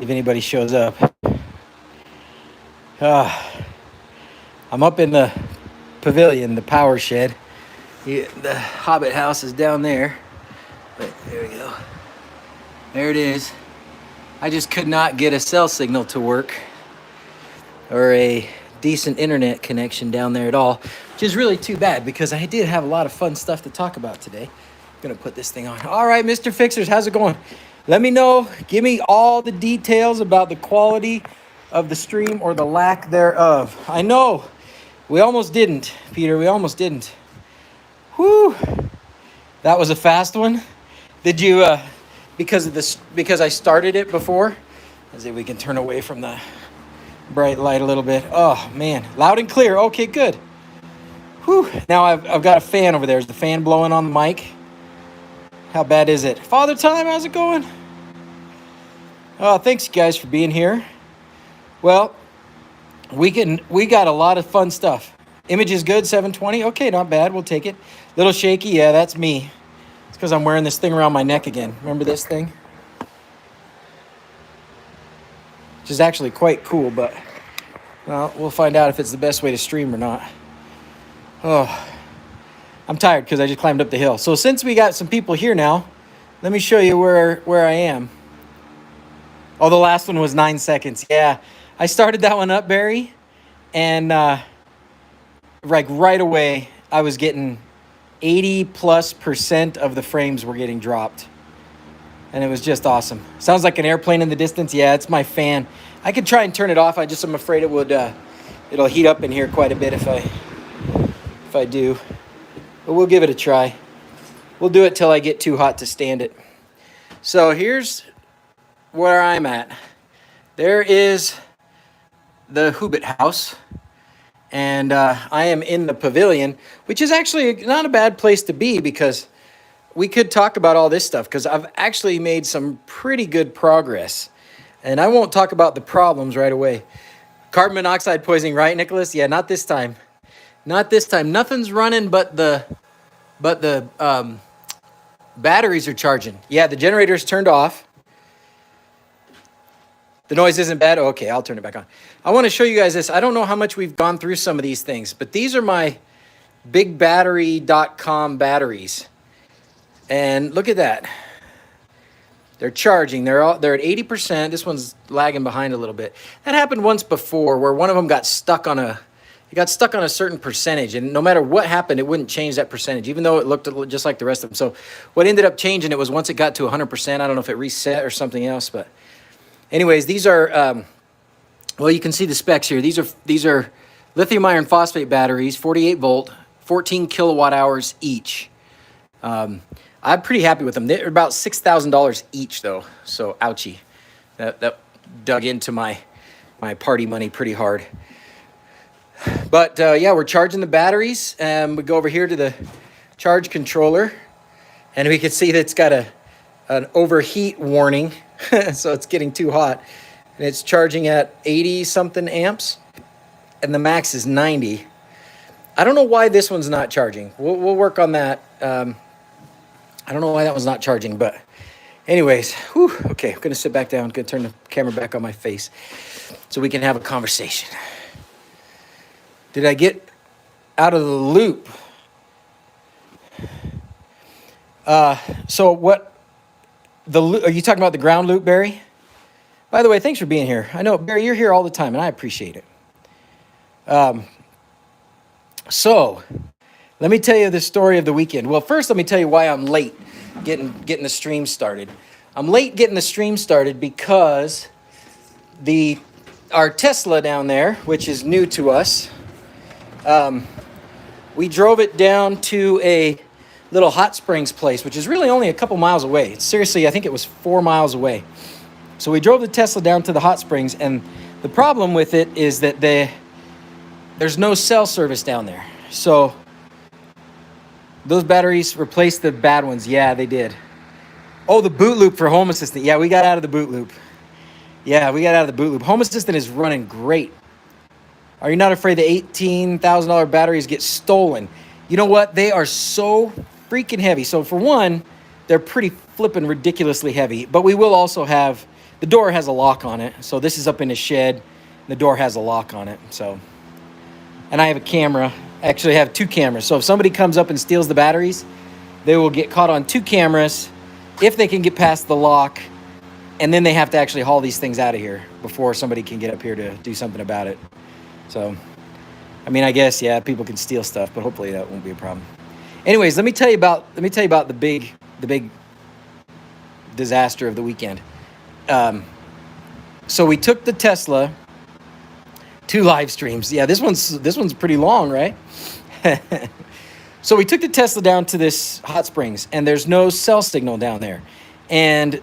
if anybody shows up. I'm up in the pavilion, the power shed. The Hobbit house is down there. But there we go. There it is. I just could not get a cell signal to work or a decent internet connection down there at all, which is really too bad because I did have a lot of fun stuff to talk about today. I'm gonna put this thing on. All right, Mr. Fixers, how's it going? Let me know. Give me all the details about the quality of the stream or the lack thereof. I know we almost didn't, Peter. We almost didn't. Whew. That was a fast one. Did you, because of this, because I started it before? Let's see if we can turn away from the bright light a little bit. Oh, man. Loud and clear. Okay, good. Whew. Now I've got a fan over there. Is the fan blowing on the mic? How bad is it? Father Time, how's it going? Oh, thanks, guys, for being here. Well, we got a lot of fun stuff. Image is good, 720. Okay, not bad. We'll take it. Little shaky. Yeah, that's me. It's because I'm wearing this thing around my neck again. Remember this thing? Which is actually quite cool, but well, we'll find out if it's the best way to stream or not. Oh, I'm tired because I just climbed up the hill. So since we got some people here now, let me show you where I am. Oh, the last one was 9 seconds. Yeah, I started that one up, Barry, and like right away, I was getting 80+% of the frames were getting dropped. And it was just awesome. Sounds like an airplane in the distance. Yeah, it's my fan. I could try and turn it off. I'm afraid it would, it'll heat up in here quite a bit if I do. But we'll give it a try. We'll do it till I get too hot to stand it. So here's where I'm at. There is the Hobbit house. And I am in the pavilion, which is actually not a bad place to be because we could talk about all this stuff because I've actually made some pretty good progress. And I won't talk about the problems right away. Carbon monoxide poisoning, right, Nicholas? Yeah, not this time. Not this time. Nothing's running but the batteries are charging. Yeah, the generator's turned off. The noise isn't bad? Okay, I'll turn it back on. I want to show you guys this. I don't know how much we've gone through some of these things, but these are my bigbattery.com batteries. And look at that. They're charging. They're at 80%. This one's lagging behind a little bit. That happened once before where one of them got stuck on a certain percentage, and no matter what happened, it wouldn't change that percentage, even though it looked just like the rest of them. So what ended up changing it was once it got to 100%, I don't know if it reset or something else, but anyways, these are, well, you can see the specs here. These are lithium iron phosphate batteries, 48 volt, 14 kilowatt hours each. I'm pretty happy with them. They're about $6,000 each, though. So, ouchie. That dug into my party money pretty hard. But yeah, we're charging the batteries. We go over here to the charge controller, and we can see that it's got an overheat warning. So it's getting too hot, and it's charging at 80 something amps, and the max is 90. I don't know why this one's not charging. We'll work on that. I don't know why that one's not charging, but anyways, whew, okay, I'm gonna sit back down, gonna turn the camera back on my face so we can have a conversation. Did I get out of the loop? So what? Are you talking about the ground loop, Barry? By the way, thanks for being here. I know, Barry, you're here all the time, and I appreciate it. So let me tell you the story of the weekend. Well, first, let me tell you why I'm late getting the stream started. I'm late getting the stream started because our Tesla down there, which is new to us, we drove it down to a little hot springs place, which is really only a couple miles away. Seriously, I think it was 4 miles away. So we drove the Tesla down to the hot springs, and the problem with it is that there's no cell service down there. So those batteries replaced the bad ones. Yeah, they did. Oh, the boot loop for Home Assistant. Yeah, we got out of the boot loop. Yeah, we got out of the boot loop. Home Assistant is running great. Are you not afraid the $18,000 batteries get stolen? You know what? They are so freaking heavy. So for one, they're pretty flippin' ridiculously heavy. But we will also have the door has a lock on it. So this is up in a shed. The door has a lock on it. So, and I have a camera. I actually have 2 cameras. So if somebody comes up and steals the batteries, they will get caught on 2 cameras if they can get past the lock. And then they have to actually haul these things out of here before somebody can get up here to do something about it. So, I mean, I guess, yeah, people can steal stuff, but hopefully that won't be a problem. Anyways, let me tell you about the big disaster of the weekend. So we took the Tesla 2 live streams. Yeah, this one's pretty long, right? So we took the Tesla down to this hot springs, and there's no cell signal down there. And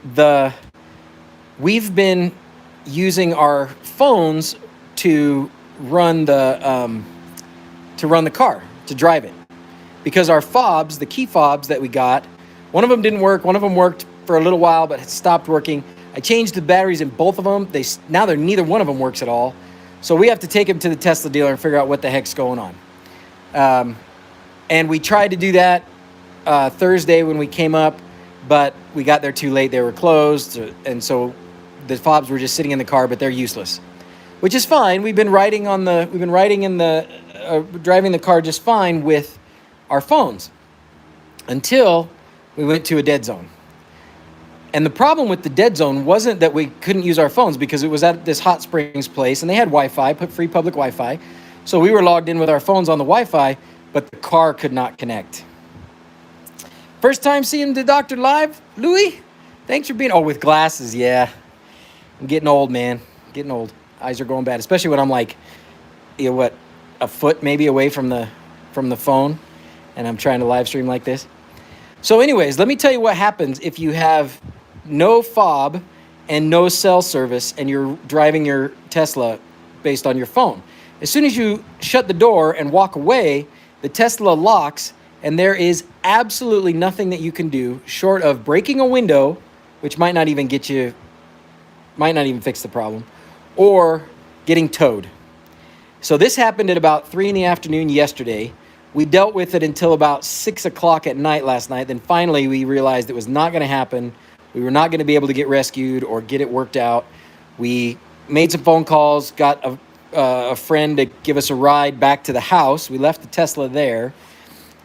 we've been using our phones to run the car, to drive it. Because our fobs, the key fobs that we got, one of them didn't work, one of them worked for a little while, but it stopped working. I changed the batteries in both of them. Now neither one of them works at all. So we have to take them to the Tesla dealer and figure out what the heck's going on. And we tried to do that Thursday when we came up, but we got there too late. They were closed, and so the fobs were just sitting in the car, but they're useless, which is fine. We've been driving the car just fine with our phones until we went to a dead zone. And the problem with the dead zone wasn't that we couldn't use our phones, because it was at this hot springs place and they had Wi-Fi, free public Wi-Fi. So we were logged in with our phones on the Wi-Fi, but the car could not connect. First time seeing the doctor live, Louis? Thanks for being, with glasses, yeah. I'm getting old, man. Getting old. Eyes are going bad, especially when I'm like, a foot maybe away from the phone, and I'm trying to live stream like this. So anyways, let me tell you what happens if you have no fob and no cell service and you're driving your Tesla based on your phone. As soon as you shut the door and walk away, the Tesla locks, and there is absolutely nothing that you can do short of breaking a window, which might not even fix the problem, or getting towed. So this happened at about 3 p.m. yesterday. We dealt with it until about 6 o'clock at night last night. Then finally we realized it was not going to happen. We were not going to be able to get rescued or get it worked out. We made some phone calls, got a friend to give us a ride back to the house. We left the Tesla there.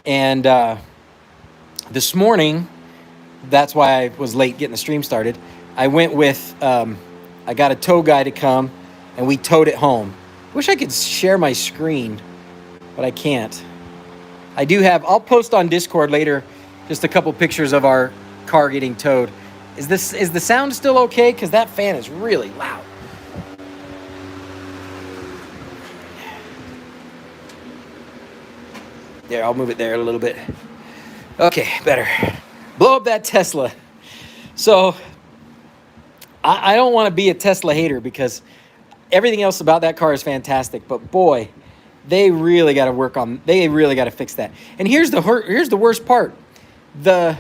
And this morning, that's why I was late getting the stream started. I went with, I got a tow guy to come, and we towed it home. Wish I could share my screen, but I can't. I do have, I'll post on Discord later just a couple pictures of our car getting towed. Is the sound still okay? Because that fan is really loud. There, I'll move it there a little bit. Okay, better. Blow up that Tesla. So, I don't want to be a Tesla hater because everything else about that car is fantastic. But boy, they really got to fix that. And here's the worst part. The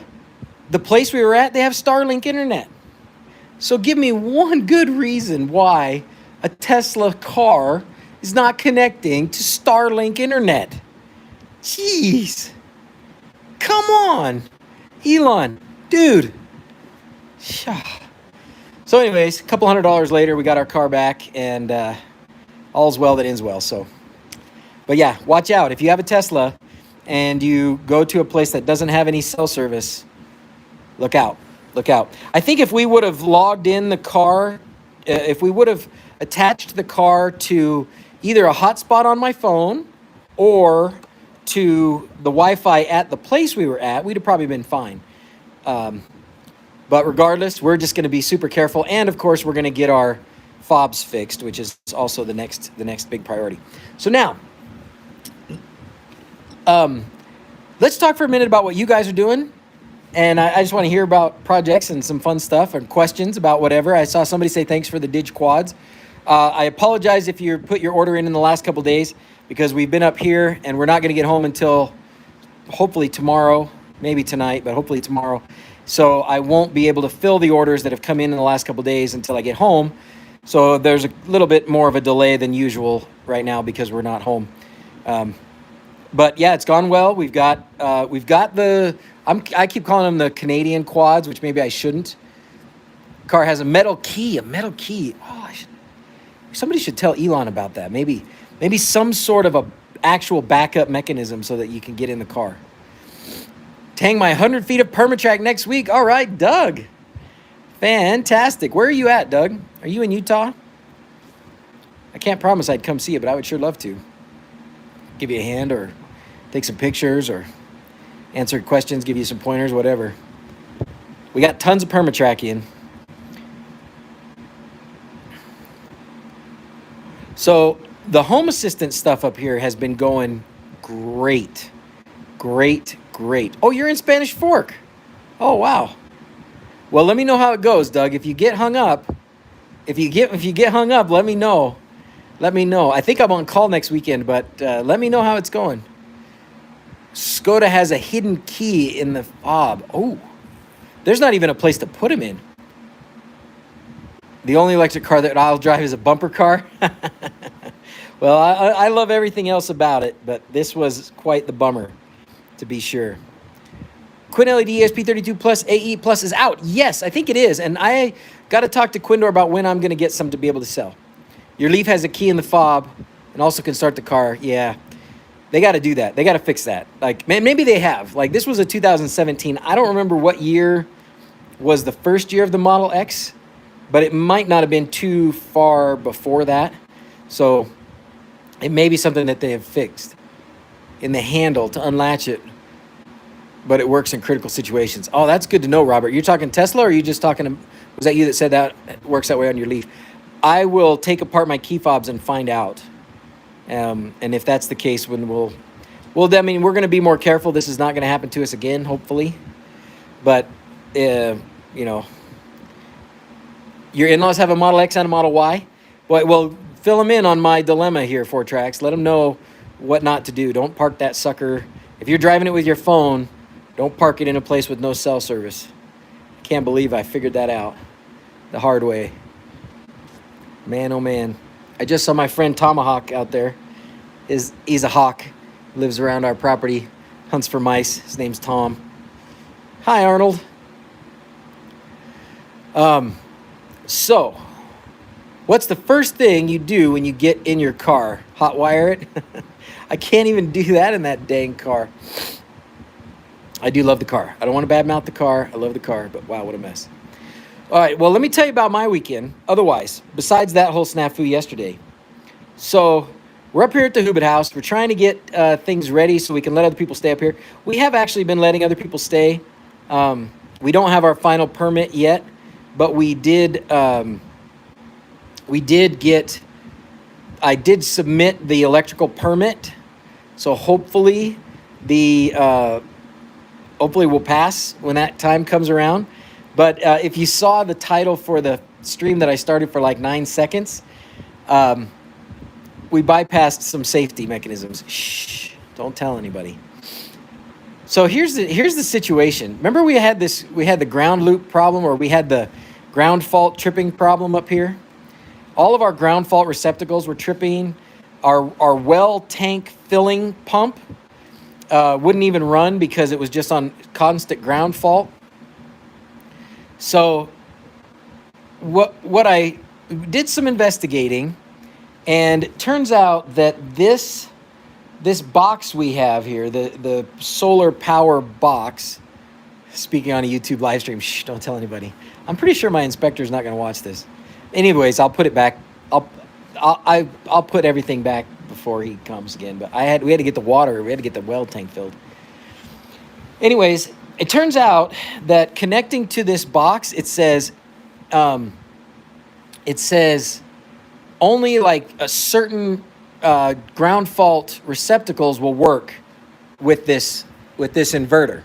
place we were at, they have Starlink internet. So give me one good reason why a Tesla car is not connecting to Starlink internet. Jeez. Come on. Elon, dude. So anyways, a couple $100 later, we got our car back, and all's well that ends well. So, but yeah, watch out. If you have a Tesla and you go to a place that doesn't have any cell service, look out. Look out. I think if we would have logged in the car, if we would have attached the car to either a hotspot on my phone or to the Wi-Fi at the place we were at, we'd have probably been fine. But regardless, we're just going to be super careful. And of course, we're going to get our fobs fixed, which is also the next big priority. So now, let's talk for a minute about what you guys are doing. And I just want to hear about projects and some fun stuff and questions about whatever. I saw somebody say thanks for the Dig Quads. I apologize if you put your order in the last couple days, because we've been up here and we're not going to get home until hopefully tomorrow, maybe tonight, but hopefully tomorrow. So I won't be able to fill the orders that have come in the last couple days until I get home. So there's a little bit more of a delay than usual right now because we're not home. But yeah, it's gone well. We've got I keep calling them the Canadian quads, which maybe I shouldn't. car has a metal key. A metal key. Oh, somebody should tell Elon about that. Maybe some sort of a actual backup mechanism so that you can get in the car. Hang my 100 feet of permatrack next week. All right, Doug. Fantastic. Where are you at, Doug? Are you in Utah? I can't promise I'd come see you, but I would sure love to. Give you a hand or take some pictures or answer questions, give you some pointers, whatever. We got tons of permatrack in. So the Home Assistant stuff up here has been going great. Great. Oh, you're in Spanish Fork. Oh, wow. Well, let me know how it goes, Doug. If you get hung up, let me know. Let me know. I think I'm on call next weekend, but let me know how it's going. Skoda has a hidden key in the fob. Oh, there's not even a place to put him in. The only electric car that I'll drive is a bumper car. Well, I love everything else about it, but this was quite the bummer, to be sure. QuinLED ESP32 Plus AE Plus is out. Yes, I think it is. And I got to talk to Quindor about when I'm going to get some to be able to sell. Your Leaf has a key in the fob and also can start the car. Yeah, they got to do that. They got to fix that. Like, maybe they have. Like, this was a 2017. I don't remember what year was the first year of the Model X, but it might not have been too far before that. So it may be something that they have fixed in the handle to unlatch it, but it works in critical situations. Oh, that's good to know, Robert. You're talking Tesla, or are you just talking, was that you that said that it works that way on your Leaf? I will take apart my key fobs and find out. And if that's the case, when we're going to be more careful. This is not going to happen to us again, hopefully. But, you know, your in-laws have a Model X and a Model Y. Well, fill them in on my dilemma here, 4Tracks. Let them know what not to do. Don't park that sucker. If you're driving it with your phone, don't park it in a place with no cell service. I can't believe I figured that out the hard way. Man, oh man. I just saw my friend Tomahawk out there. He's a hawk. Lives around our property. Hunts for mice. His name's Tom. Hi, Arnold. So, what's the first thing you do when you get in your car? Hotwire it? I can't even do that in that dang car. I do love the car. I don't want to badmouth the car. I love the car, but wow, what a mess. All right, well, let me tell you about my weekend. Otherwise, besides that whole snafu yesterday. So, we're up here at the Hobbit House. We're trying to get things ready so we can let other people stay up here. We have actually been letting other people stay. We don't have our final permit yet, but I did submit the electrical permit. So hopefully we'll pass when that time comes around. But if you saw the title for the stream that I started for like 9 seconds, we bypassed some safety mechanisms. Shh, don't tell anybody. So here's the situation. Remember we had the ground loop problem, or we had the ground fault tripping problem up here? All of our ground fault receptacles were tripping. Our well tank filling pump wouldn't even run because it was just on constant ground fault. So what I did some investigating, and it turns out that this box we have here, the solar power box, speaking on a YouTube live stream, shh, don't tell anybody. I'm pretty sure my inspector's not going to watch this. Anyways, I'll put it back. I'll put everything back before he comes again. But we had to get the water. We had to get the well tank filled. Anyways, it turns out that connecting to this box, it says only like a certain ground fault receptacles will work with this inverter.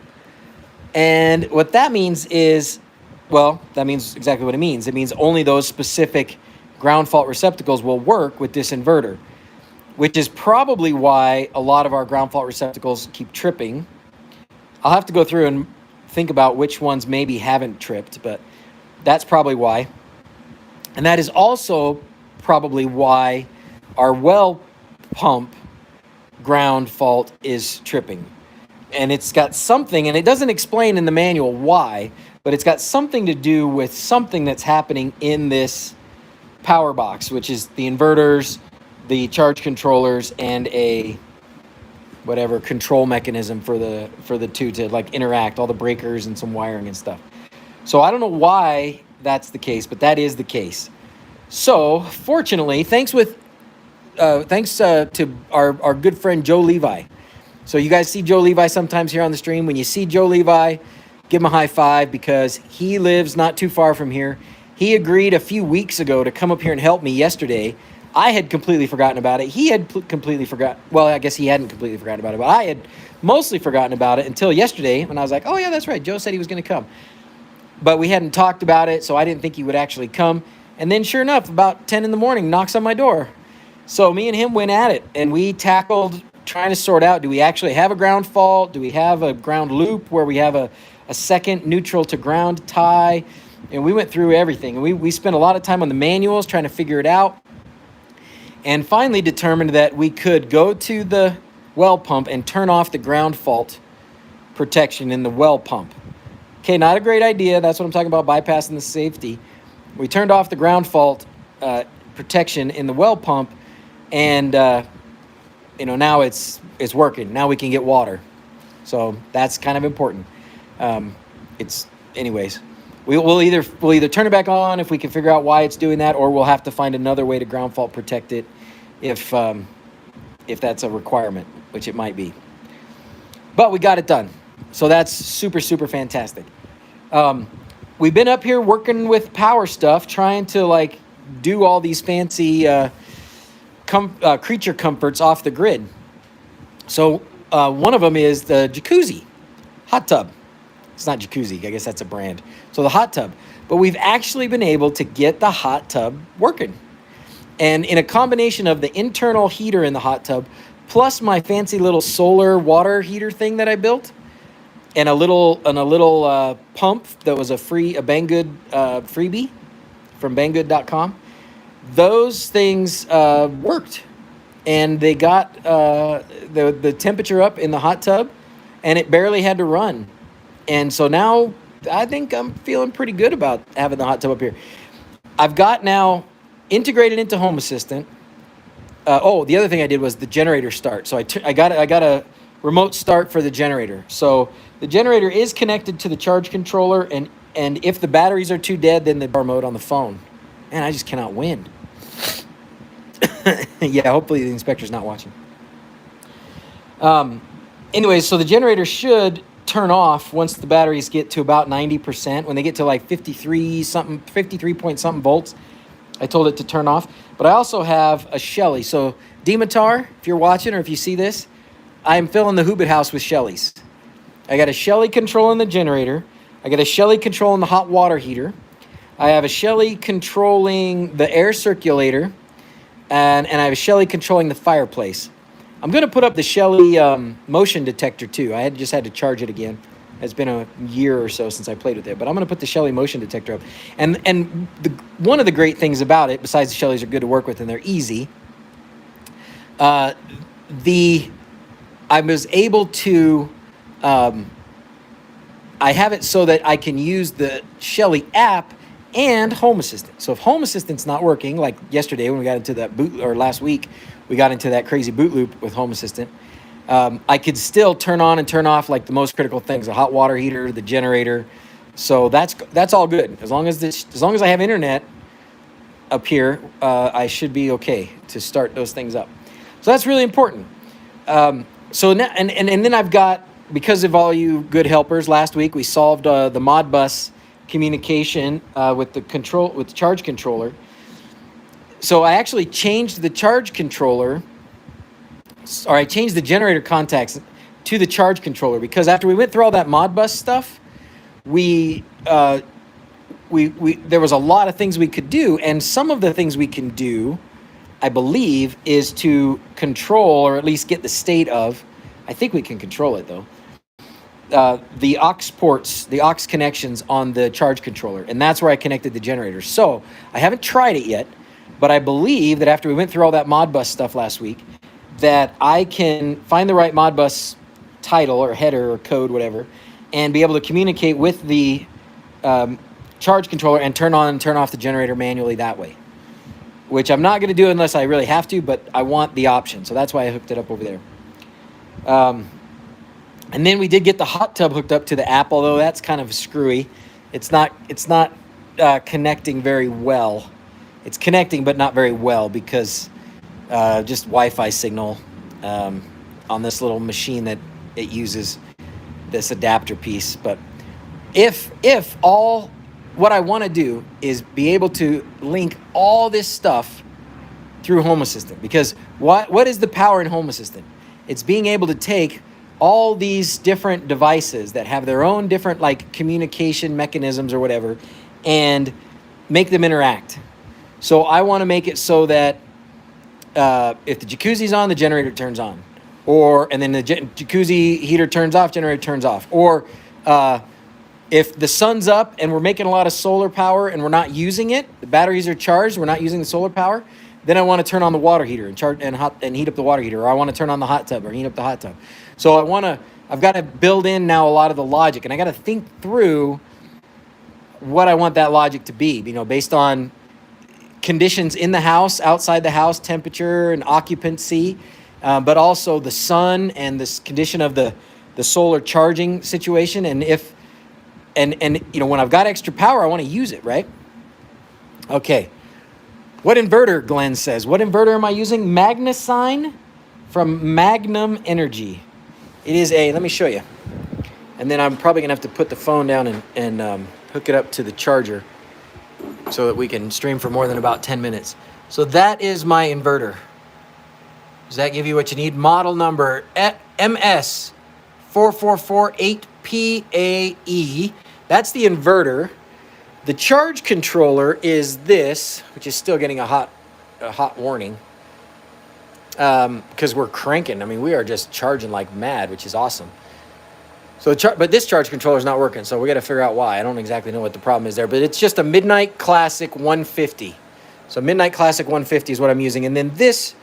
And what that means is, well, that means exactly what it means. It means only those specific ground fault receptacles will work with this inverter, which is probably why a lot of our ground fault receptacles keep tripping. I'll have to go through and think about which ones maybe haven't tripped, but that's probably why. And that is also probably why our well pump ground fault is tripping. And it's got something, and it doesn't explain in the manual why, but it's got something to do with something that's happening in this power box, which is the inverters, the charge controllers, and a whatever control mechanism for the two to like interact, all the breakers and some wiring and stuff. So I don't know why that's the case, but that is the case. So fortunately, thanks to our good friend Joe Levi. So you guys see Joe Levi sometimes here on the stream. When you see Joe Levi, give him a high five because he lives not too far from here. He agreed a few weeks ago to come up here and help me yesterday. I had completely forgotten about it. He had completely forgotten. Well, I guess he hadn't completely forgotten about it, but I had mostly forgotten about it until yesterday when I was like, oh, yeah, that's right. Joe said he was going to come. But we hadn't talked about it, so I didn't think he would actually come. And then sure enough, about 10 in the morning, knocks on my door. So me and him went at it, and we tackled trying to sort out, do we actually have a ground fault? Do we have a ground loop where we have a second neutral to ground tie? And we went through everything. And we spent a lot of time on the manuals trying to figure it out. And finally determined that we could go to the well pump and turn off the ground fault protection in the well pump. Okay, not a great idea. That's what I'm talking about, bypassing the safety. We turned off the ground fault protection in the well pump, and now it's working. Now we can get water. So that's kind of important. Anyways. We'll either turn it back on if we can figure out why it's doing that, or we'll have to find another way to ground fault protect it if that's a requirement, which it might be. But we got it done. So that's super, super fantastic. We've been up here working with power stuff, trying to like do all these fancy creature comforts off the grid. So one of them is the jacuzzi, hot tub. It's not jacuzzi. I guess that's a brand. So the hot tub. But we've actually been able to get the hot tub working. And in a combination of the internal heater in the hot tub, plus my fancy little solar water heater thing that I built, and a little pump that was a Banggood freebie from Banggood.com, those things worked. And they got the temperature up in the hot tub, and it barely had to run. And so now I think I'm feeling pretty good about having the hot tub up here. I've got now integrated into Home Assistant. The other thing I did was the generator start. So I got a remote start for the generator. So the generator is connected to the charge controller, and if the batteries are too dead, then the bar mode on the phone. Man, I just cannot win. Yeah, hopefully the inspector's not watching. Anyways, so the generator should turn off once the batteries get to about 90%. When they get to like 53 point something volts, I told it to turn off. But I also have a Shelly. So Dimitar, if you're watching or if you see this, I'm filling the Hobbit house with Shellys. I got a Shelly controlling the generator. I got a Shelly controlling the hot water heater. I have a Shelly controlling the air circulator, and I have a Shelly controlling the fireplace. I'm going to put up the Shelly motion detector too. I just had to charge it again. It's been a year or so since I played with it, but I'm going to put the Shelly motion detector up. And one of the great things about it, besides the Shellys are good to work with and they're easy, I was able to, I have it so that I can use the Shelly app and Home Assistant. So if Home Assistant's not working, like yesterday when we got into that last week, we got into that crazy boot loop with Home Assistant, I could still turn on and turn off like the most critical things, the hot water heater, the generator. So that's all good. As long as I have internet up here, I should be okay to start those things up. So that's really important. So now, and then I've got, because of all you good helpers, last week we solved the Modbus communication with the charge controller. So I actually changed the charge controller, or I changed the generator contacts to the charge controller, because after we went through all that Modbus stuff, there was a lot of things we could do, and some of the things we can do, I believe, is to control, or at least get the state of, I think we can control it though, the aux ports, the aux connections on the charge controller, and that's where I connected the generator. So I haven't tried it yet, but I believe that after we went through all that Modbus stuff last week, that I can find the right Modbus title or header or code, whatever, and be able to communicate with the charge controller and turn on and turn off the generator manually that way, which I'm not going to do unless I really have to, but I want the option. So that's why I hooked it up over there. And then we did get the hot tub hooked up to the app, although that's kind of screwy. It's not connecting very well. It's connecting, but not very well because just Wi-Fi signal on this little machine that it uses, this adapter piece. But if all what I want to do is be able to link all this stuff through Home Assistant, because what is the power in Home Assistant? It's being able to take all these different devices that have their own different like communication mechanisms or whatever and make them interact. So I want to make it so that if the jacuzzi's on, the generator turns on, and then the jacuzzi heater turns off, generator turns off. Or if the sun's up and we're making a lot of solar power and we're not using it, the batteries are charged, we're not using the solar power, then I want to turn on the water heater and heat up the water heater, or I want to turn on the hot tub or heat up the hot tub. So I've got to build in now a lot of the logic, and I got to think through what I want that logic to be, based on conditions in the house, outside the house, temperature and occupancy, but also the sun and this condition of the solar charging situation. And when I've got extra power, I want to use it, right? Okay. What inverter, Glenn says. What inverter am I using? Magnasign from Magnum Energy. It is let me show you. And then I'm probably going to have to put the phone down and hook it up to the charger so that we can stream for more than about 10 minutes. So that is my inverter. Does that give you what you need? Model number MS444-8PAE. That's the inverter. The charge controller is this, which is still getting a hot warning because we're cranking. I mean, we are just charging like mad, which is awesome. So, but this charge controller is not working, so we got to figure out why. I don't exactly know what the problem is there, but it's just a Midnight Classic 150. So Midnight Classic 150 is what I'm using, and then this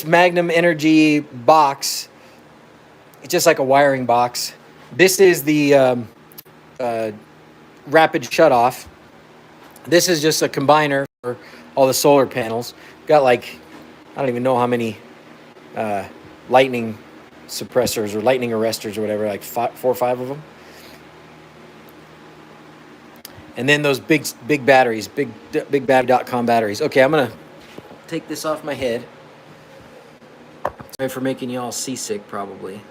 Magnum Energy box, it's just like a wiring box. This is the rapid shutoff. This is just a combiner for all the solar panels. Got like, I don't even know how many lightning suppressors or lightning arresters or whatever, like 4 or 5 of them. And then those big batteries, big battery.com batteries. Okay, I'm gonna take this off my head. Sorry for making you all seasick, probably.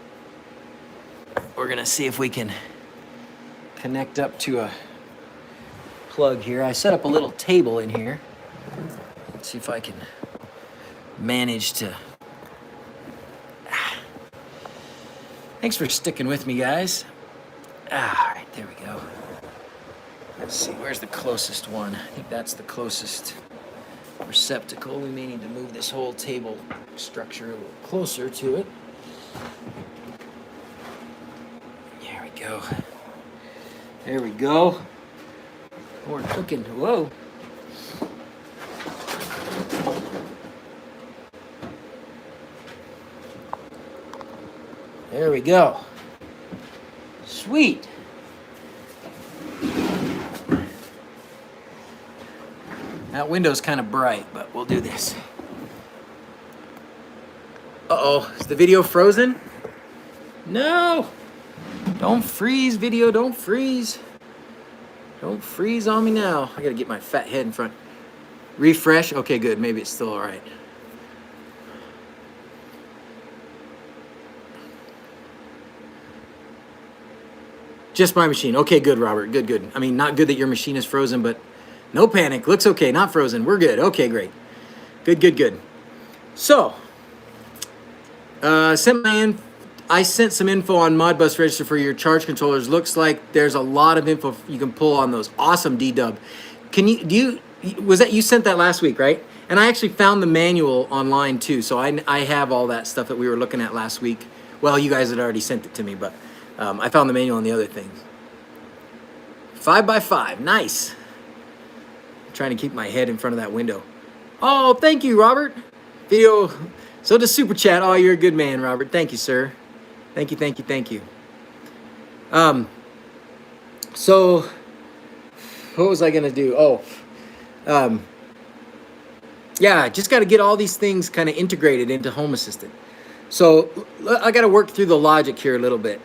We're gonna see if we can connect up to a plug here. I set up a little table in here. Let's see if I can manage to. Thanks for sticking with me, guys. All right, there we go. Let's see, where's the closest one? I think that's the closest receptacle. We may need to move this whole table structure a little closer to it. There we go. There we go. We're cooking. Whoa. There we go. Sweet. That window's kind of bright, but we'll do this. Uh-oh, is the video frozen? No! Don't freeze, video, don't freeze. Don't freeze on me now. I gotta get my fat head in front. Refresh, okay, good, maybe it's still all right. Just my machine, okay, good, Robert, good. I mean, not good that your machine is frozen, but no panic, looks okay, not frozen, we're good, okay, great. Good. So, I sent some info on Modbus Register for your charge controllers. Looks like there's a lot of info you can pull on those. Awesome, D-Dub. You sent that last week, right? And I actually found the manual online too, so I have all that stuff that we were looking at last week. Well, you guys had already sent it to me, but I found the manual and the other things. 5x5, nice. I'm trying to keep my head in front of that window. Oh, thank you, Robert. Video, so the super chat. Oh, you're a good man, Robert. Thank you, sir. Thank you. So what was I gonna do? Oh, yeah, just got to get all these things kind of integrated into Home Assistant. So I got to work through the logic here a little bit.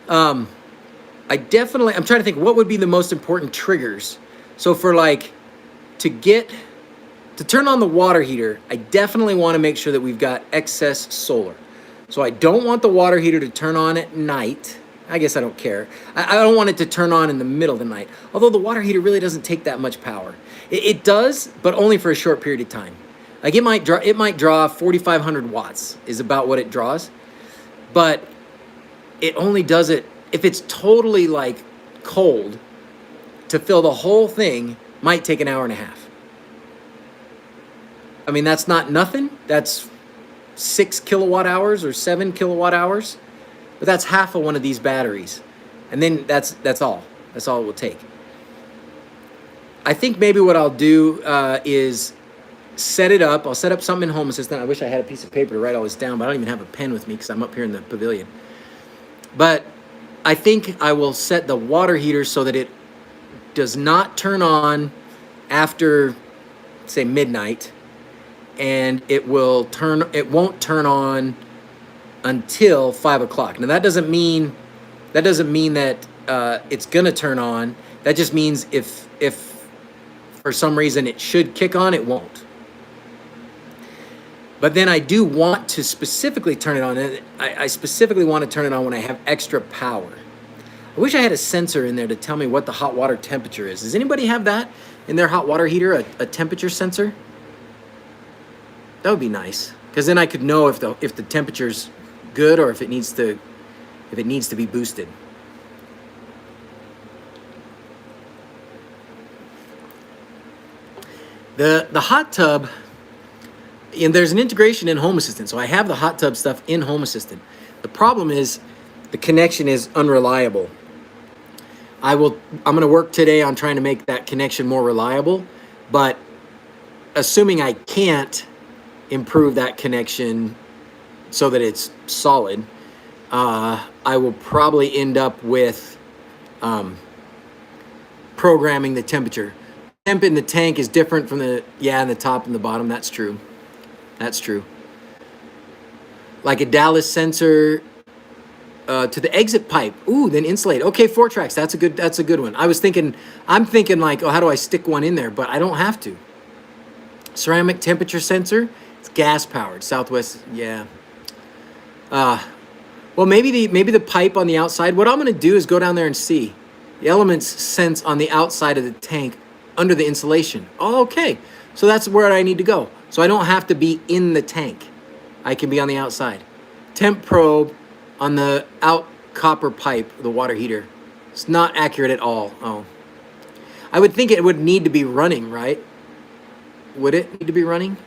I'm trying to think what would be the most important triggers. So for like, to turn on the water heater, I definitely want to make sure that we've got excess solar. So I don't want the water heater to turn on at night. I guess I don't care. I don't want it to turn on in the middle of the night. Although the water heater really doesn't take that much power. It does, but only for a short period of time. Like it might draw 4,500 watts is about what it draws. But it only does it if it's totally like cold. To fill the whole thing might take an hour and a half. I mean, that's not nothing. That's 6 kilowatt hours or 7 kilowatt hours. But that's half of one of these batteries. And then that's all. That's all it will take. I think maybe what I'll do is set it up. I'll set up something in Home Assistant. I wish I had a piece of paper to write all this down, but I don't even have a pen with me because I'm up here in the pavilion. But I think I will set the water heater so that it does not turn on after, say, midnight. And it won't turn on until 5 o'clock. Now that doesn't mean that it's gonna turn on. That just means if for some reason it should kick on, it won't. But then I do want to specifically turn it on. And I specifically want to turn it on when I have extra power. I wish I had a sensor in there to tell me what the hot water temperature is. Does anybody have that in their hot water heater, a temperature sensor? That would be nice, because then I could know if the temperature's good or if it needs to be boosted. The hot tub, and there's an integration in Home Assistant, so I have the hot tub stuff in Home Assistant. The problem is the connection is unreliable. I'm going to work today on trying to make that connection more reliable, but assuming I can't improve that connection so that it's solid, I will probably end up with programming the temperature. Temp in the tank is different from in the top and the bottom. That's true. That's true. Like a Dallas sensor to the exit pipe. Ooh, then insulate. Okay, 4 tracks. That's a good one. I'm thinking like, oh, how do I stick one in there? But I don't have to. Ceramic temperature sensor. It's gas powered. Southwest. Yeah. Well, maybe the pipe on the outside. What I'm going to do is go down there and see. The elements sense on the outside of the tank under the insulation. Oh, okay. So that's where I need to go. So I don't have to be in the tank. I can be on the outside. Temp probe on the out copper pipe, the water heater. It's not accurate at all. Oh. I would think it would need to be running, right? Would it need to be running?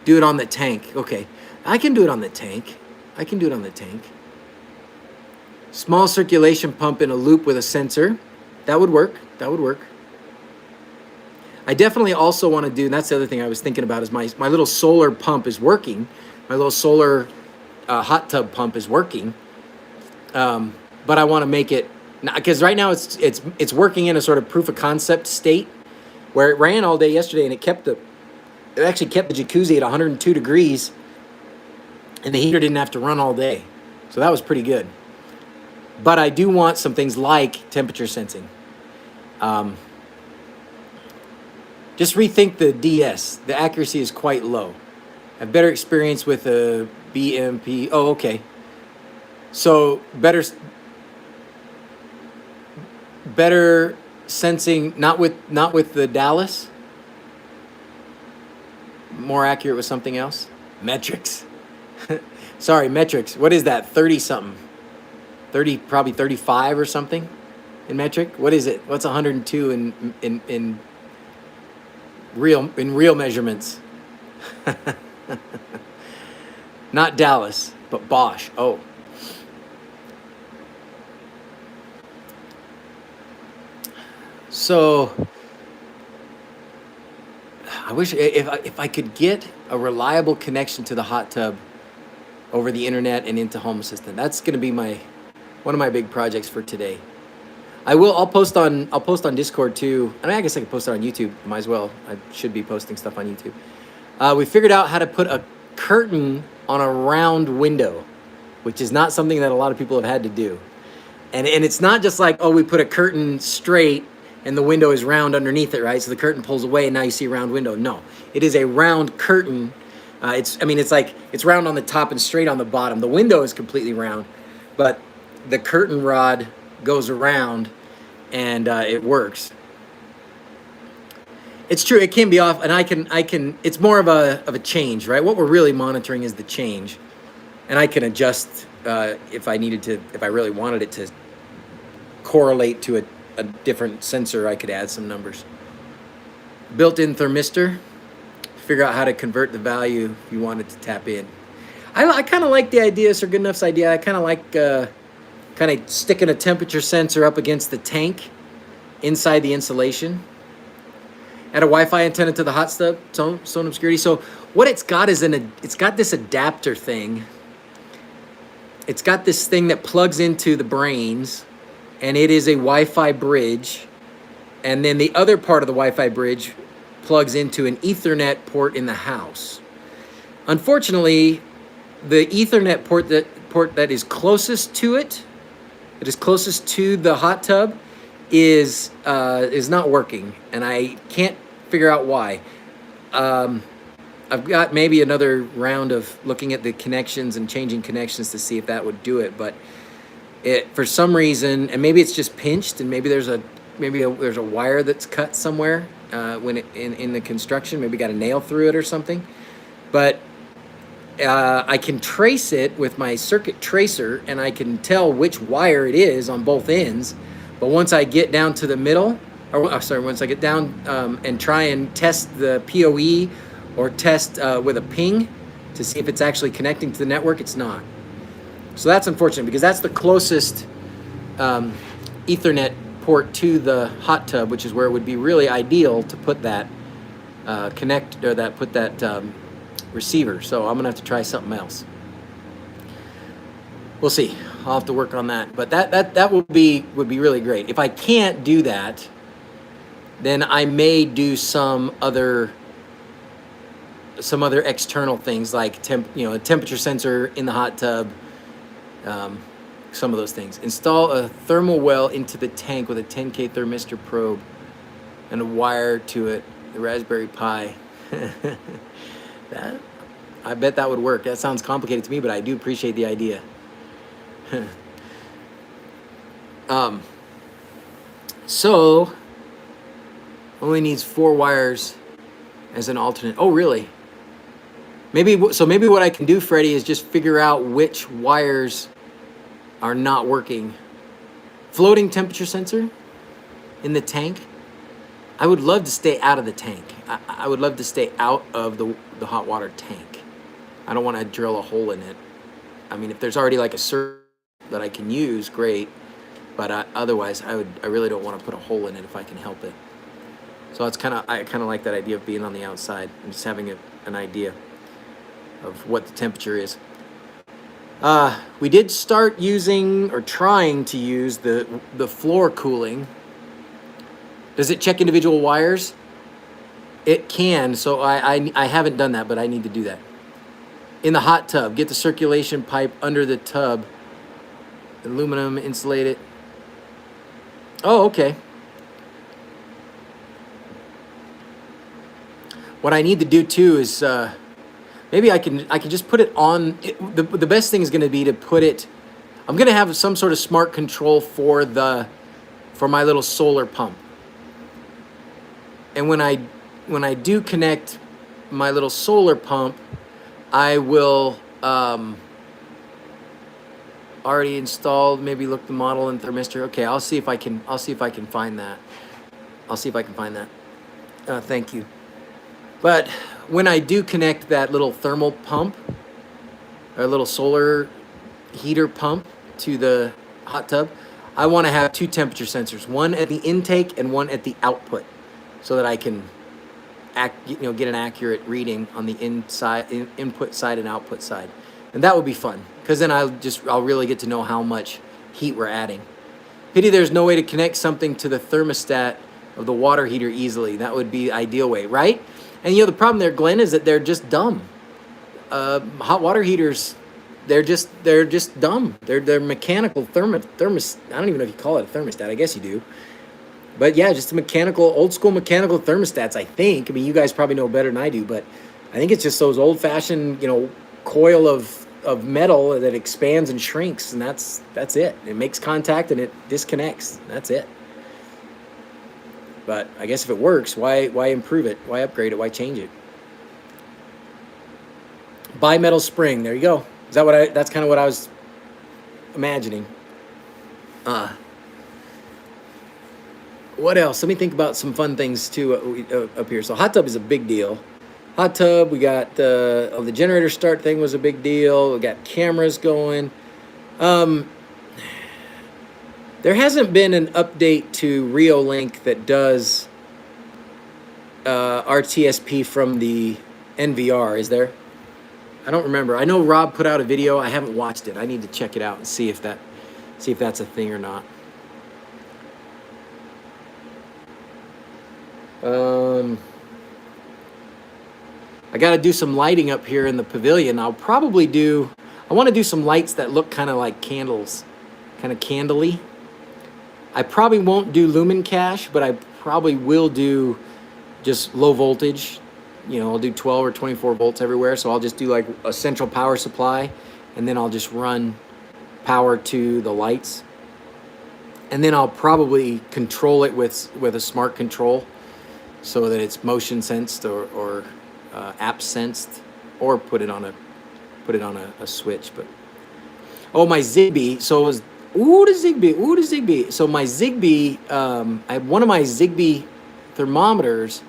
Do it on the tank. Okay. I can do it on the tank. I can do it on the tank. Small circulation pump in a loop with a sensor. That would work. That would work. I definitely also want to do, and that's the other thing I was thinking about, is my little solar pump is working. My little solar hot tub pump is working. But I want to make it, because right now it's working in a sort of proof of concept state where it ran all day yesterday and it actually kept the jacuzzi at 102 degrees and the heater didn't have to run all day. So that was pretty good. But I do want some things like temperature sensing. Just rethink the DS. The accuracy is quite low. I have better experience with a BMP. Oh, okay. So better sensing, not with the Dallas. More accurate with something else. Metrics. Sorry, metrics. What is that? 30 something. 30, probably 35 or something in metric. What is it? What's 102 in real measurements? Not Dallas, but Bosch. Oh. So I wish if I could get a reliable connection to the hot tub over the internet and into Home Assistant. That's going to be one of my big projects for today. I'll post on Discord too. I mean, I guess I could post it on YouTube. Might as well. I should be posting stuff on YouTube. We figured out how to put a curtain on a round window, which is not something that a lot of people have had to do. And it's not just like, oh, we put a curtain straight and the window is round underneath it, right? So the curtain pulls away and now you see a round window. No, it is a round curtain. It's round on the top and straight on the bottom. The window is completely round, but the curtain rod goes around and it works. It's true, it can be off, and I can. It's more of a change, right? What we're really monitoring is the change, and I can adjust if I needed to, if I really wanted it to correlate to a different sensor. I could add some numbers. Built-in thermistor. Figure out how to convert the value if you wanted to tap in. I kind of like the idea, Sir Goodenough's idea. I kind of like kind of sticking a temperature sensor up against the tank inside the insulation. Add a Wi-Fi antenna to the hot stub, zone obscurity. So what it's got is it's got this adapter thing. It's got this thing that plugs into the brains, and it is a Wi-Fi bridge. And then the other part of the Wi-Fi bridge plugs into an Ethernet port in the house. Unfortunately, the Ethernet port that is closest to it, that is closest to the hot tub, is not working, and I can't figure out why. I've got maybe another round of looking at the connections and changing connections to see if that would do it, but it, for some reason, and maybe it's just pinched, and maybe there's a wire that's cut somewhere when in the construction, maybe got a nail through it or something. But I can trace it with my circuit tracer, and I can tell which wire it is on both ends. But once I get down to the middle, once I get down and try and test the PoE or test with a ping to see if it's actually connecting to the network, it's not. So that's unfortunate, because that's the closest Ethernet port to the hot tub, which is where it would be really ideal to put that receiver. So I'm gonna have to try something else. We'll see. I'll have to work on that. But that would be really great. If I can't do that, then I may do some other external things like a temperature sensor in the hot tub. Some of those things. Install a thermal well into the tank with a 10K thermistor probe and a wire to it. The Raspberry Pi. I bet that would work. That sounds complicated to me, but I do appreciate the idea. So only needs 4 wires as an alternate. Oh, really? Maybe what I can do, Freddie, is just figure out which wires are not working. Floating temperature sensor in the tank. I would love to stay out of the tank. I would love to stay out of the hot water tank. I don't want to drill a hole in it. I mean, if there's already like a circuit that I can use, great. But otherwise, I really don't want to put a hole in it if I can help it. So I kind of like that idea of being on the outside and just having an idea of what the temperature is. We did start using or trying to use the floor cooling. Does it check individual wires? It can. So I haven't done that, but I need to do that. In the hot tub, get the circulation pipe under the tub. Aluminum, insulate it. Oh, okay. What I need to do too is maybe I can just put it on. The best thing is going to be to put it. I'm going to have some sort of smart control for my little solar pump. And when I do connect my little solar pump, I will already installed. Maybe look the model and thermistor. Okay, I'll see if I can find that. Thank you. But when I do connect that little thermal pump, or little solar heater pump to the hot tub, I want to have 2 temperature sensors, one at the intake and one at the output, so that I can get an accurate reading on the input side and output side. And that would be fun, because then I'll really get to know how much heat we're adding. Pity there's no way to connect something to the thermostat of the water heater easily. That would be the ideal way, right? And you know, the problem there, Glenn, is that they're just dumb. Hot water heaters, they're just dumb. They're mechanical thermos. I don't even know if you call it a thermostat. I guess you do. But yeah, just a mechanical, old school mechanical thermostats, I think. I mean, you guys probably know better than I do, but I think it's just those old fashioned, you know, coil of metal that expands and shrinks, and that's it. It makes contact and it disconnects. That's it. But I guess if it works, why improve it? Why upgrade it? Why change it? Bimetal spring. There you go. Is that what that's kind of what I was imagining. What else? Let me think about some fun things too up here. So hot tub is a big deal. Hot tub, we got the generator start thing was a big deal. We got cameras going. There hasn't been an update to Reolink that does RTSP from the NVR, is there? I don't remember. I know Rob put out a video. I haven't watched it. I need to check it out and see if that's a thing or not. I got to do some lighting up here in the pavilion. I want to do some lights that look kind of like candles, kind of candly. I probably won't do lumen cache, but I probably will do just low voltage. You know, I'll do 12 or 24 volts everywhere. So I'll just do like a central power supply, and then I'll just run power to the lights. And then I'll probably control it with a smart control, so that it's motion sensed or app sensed, or put it on a switch. But oh, my Zigbee. So it was the Zigbee. So my Zigbee, I have one of my Zigbee thermometers,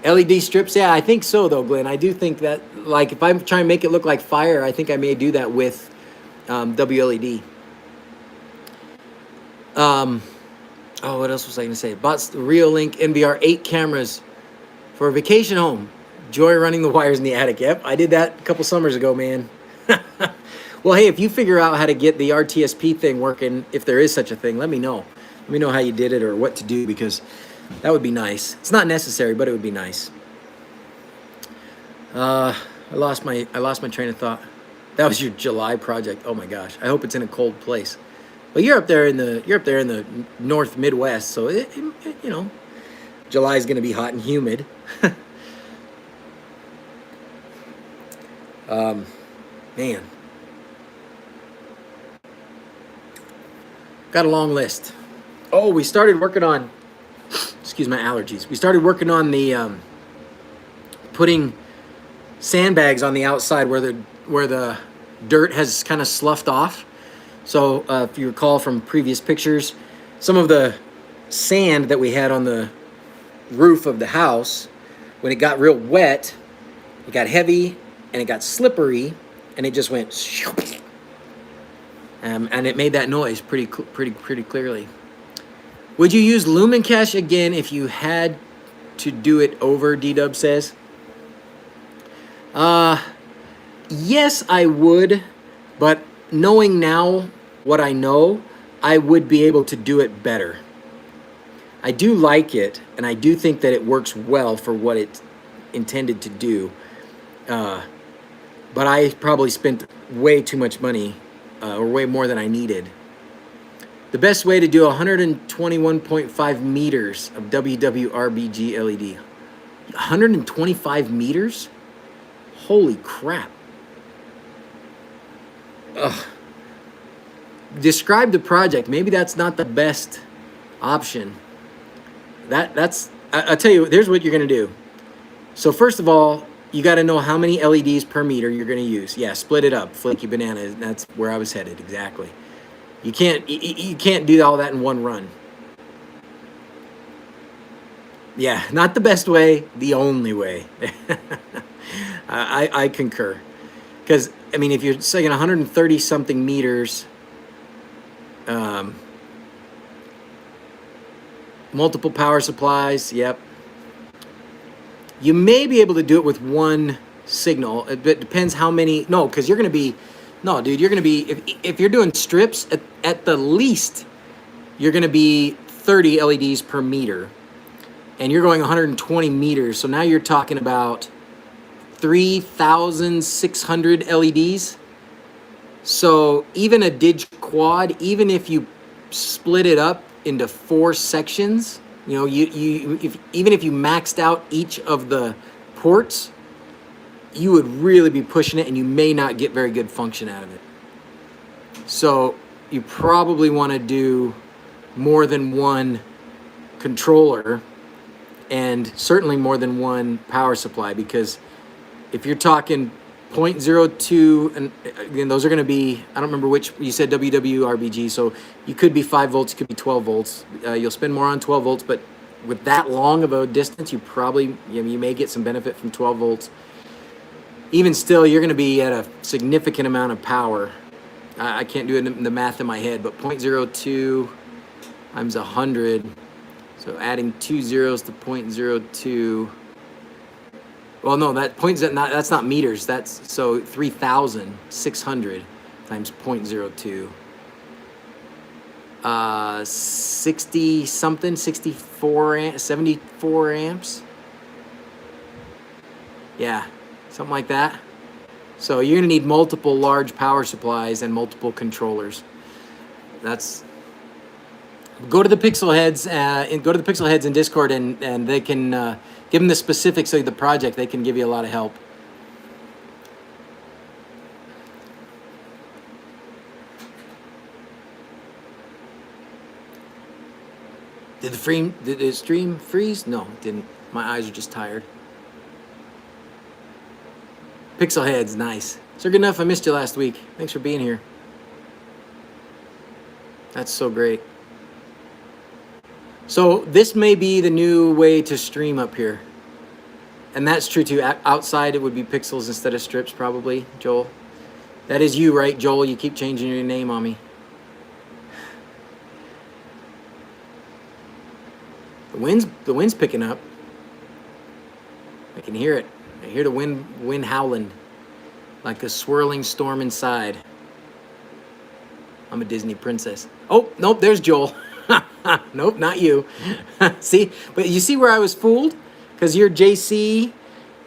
LED strips. Yeah, I think so though, Glenn. I do think that, like, if I'm trying to make it look like fire, I think I may do that with wLED. Oh, what else was I going to say? Bought the Reolink NVR 8 cameras for a vacation home. Joy running the wires in the attic. Yep, I did that a couple summers ago, man. Well, hey, if you figure out how to get the RTSP thing working, if there is such a thing, let me know. Let me know how you did it or what to do, because that would be nice. It's not necessary, but it would be nice. I lost my train of thought. That was your July project. Oh my gosh. I hope it's in a cold place. Well, you're up there in the North Midwest, so it you know, July is going to be hot and humid. Man, got a long list. Oh, we started working on. Excuse my allergies. We started working on the putting sandbags on the outside where the dirt has kind of sloughed off. So if you recall from previous pictures, some of the sand that we had on the roof of the house, when it got real wet, it got heavy and it got slippery, and it just went, and it made that noise pretty clearly. Would you use lumen cache again if you had to do it over? D-Dub says. Yes, I would, but knowing now what I know, I would be able to do it better. I do like it, and I do think that it works well for what it's intended to do. But I probably spent way too much money, or way more than I needed. The best way to do 121.5 meters of WWRBG LED. 125 meters? Holy crap. Ugh. Describe the project. Maybe that's not the best option. I'll tell you, here's what you're going to do. So first of all, you got to know how many LEDs per meter you're going to use. Yeah, split it up. Flaky banana. That's where I was headed. Exactly. You can't do all that in one run. Yeah, not the best way, the only way. I concur. Because, I mean, if you're saying 130 something meters, multiple power supplies, yep. You may be able to do it with one signal. It depends how many. No, because you're going to be, no, dude, you're going to be, if you're doing strips, at the least, you're going to be 30 LEDs per meter, and you're going 120 meters. So now you're talking about 3,600 LEDs. So even a dig quad, even if you split it up into 4 sections, you know, even if you maxed out each of the ports, you would really be pushing it, and you may not get very good function out of it. So you probably want to do more than one controller, and certainly more than one power supply, because if you're talking 0.02, and again, those are going to be, I don't remember which, you said WWRBG, so you could be 5 volts, you could be 12 volts. You'll spend more on 12 volts, but with that long of a distance, you probably, you may get some benefit from 12 volts. Even still, you're going to be at a significant amount of power. I can't do it in the math in my head, but 0.02 times 100, so adding 2 zeros to 0.02. Well, no, that's not meters. That's so 3,600 times 0.02. 60 something, 74 amps. Yeah, something like that. So you're gonna need multiple large power supplies and multiple controllers. Go to the Pixel Heads in Discord, and they can give them the specifics of the project. They can give you a lot of help. Did the stream freeze? No, it didn't. My eyes are just tired. Pixel Heads, nice. Sir Goodenough, I missed you last week. Thanks for being here. That's so great. So this may be the new way to stream up here. And that's true too. Outside it would be pixels instead of strips probably, Joel. That is you, right, Joel? You keep changing your name on me. The wind's picking up. I can hear it. I hear the wind howling like a swirling storm inside. I'm a Disney princess. Oh, nope, there's Joel. Nope, not you. See, but you see where I was fooled? Because you're JC,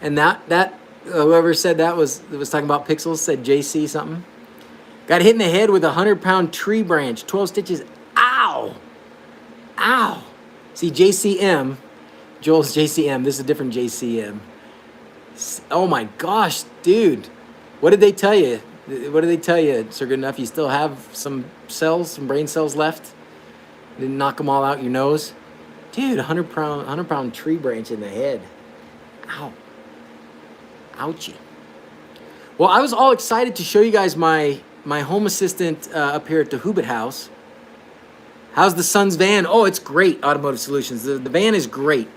and that whoever said that was talking about pixels said JC something. Got hit in the head with a 100-pound tree branch, 12 stitches. Ow! Ow! See, JCM, Joel's JCM. This is a different JCM. Oh my gosh, dude! What did they tell you? What did they tell you, Sir Goodenough? You still have some cells, some brain cells left? Didn't knock them all out your nose? Dude, 100-pound tree branch in the head. Ow. Ouchie. Well, I was all excited to show you guys my home assistant up here at the Hobbit house. How's the Sun's van? Oh, it's great, Automotive Solutions. The van is great.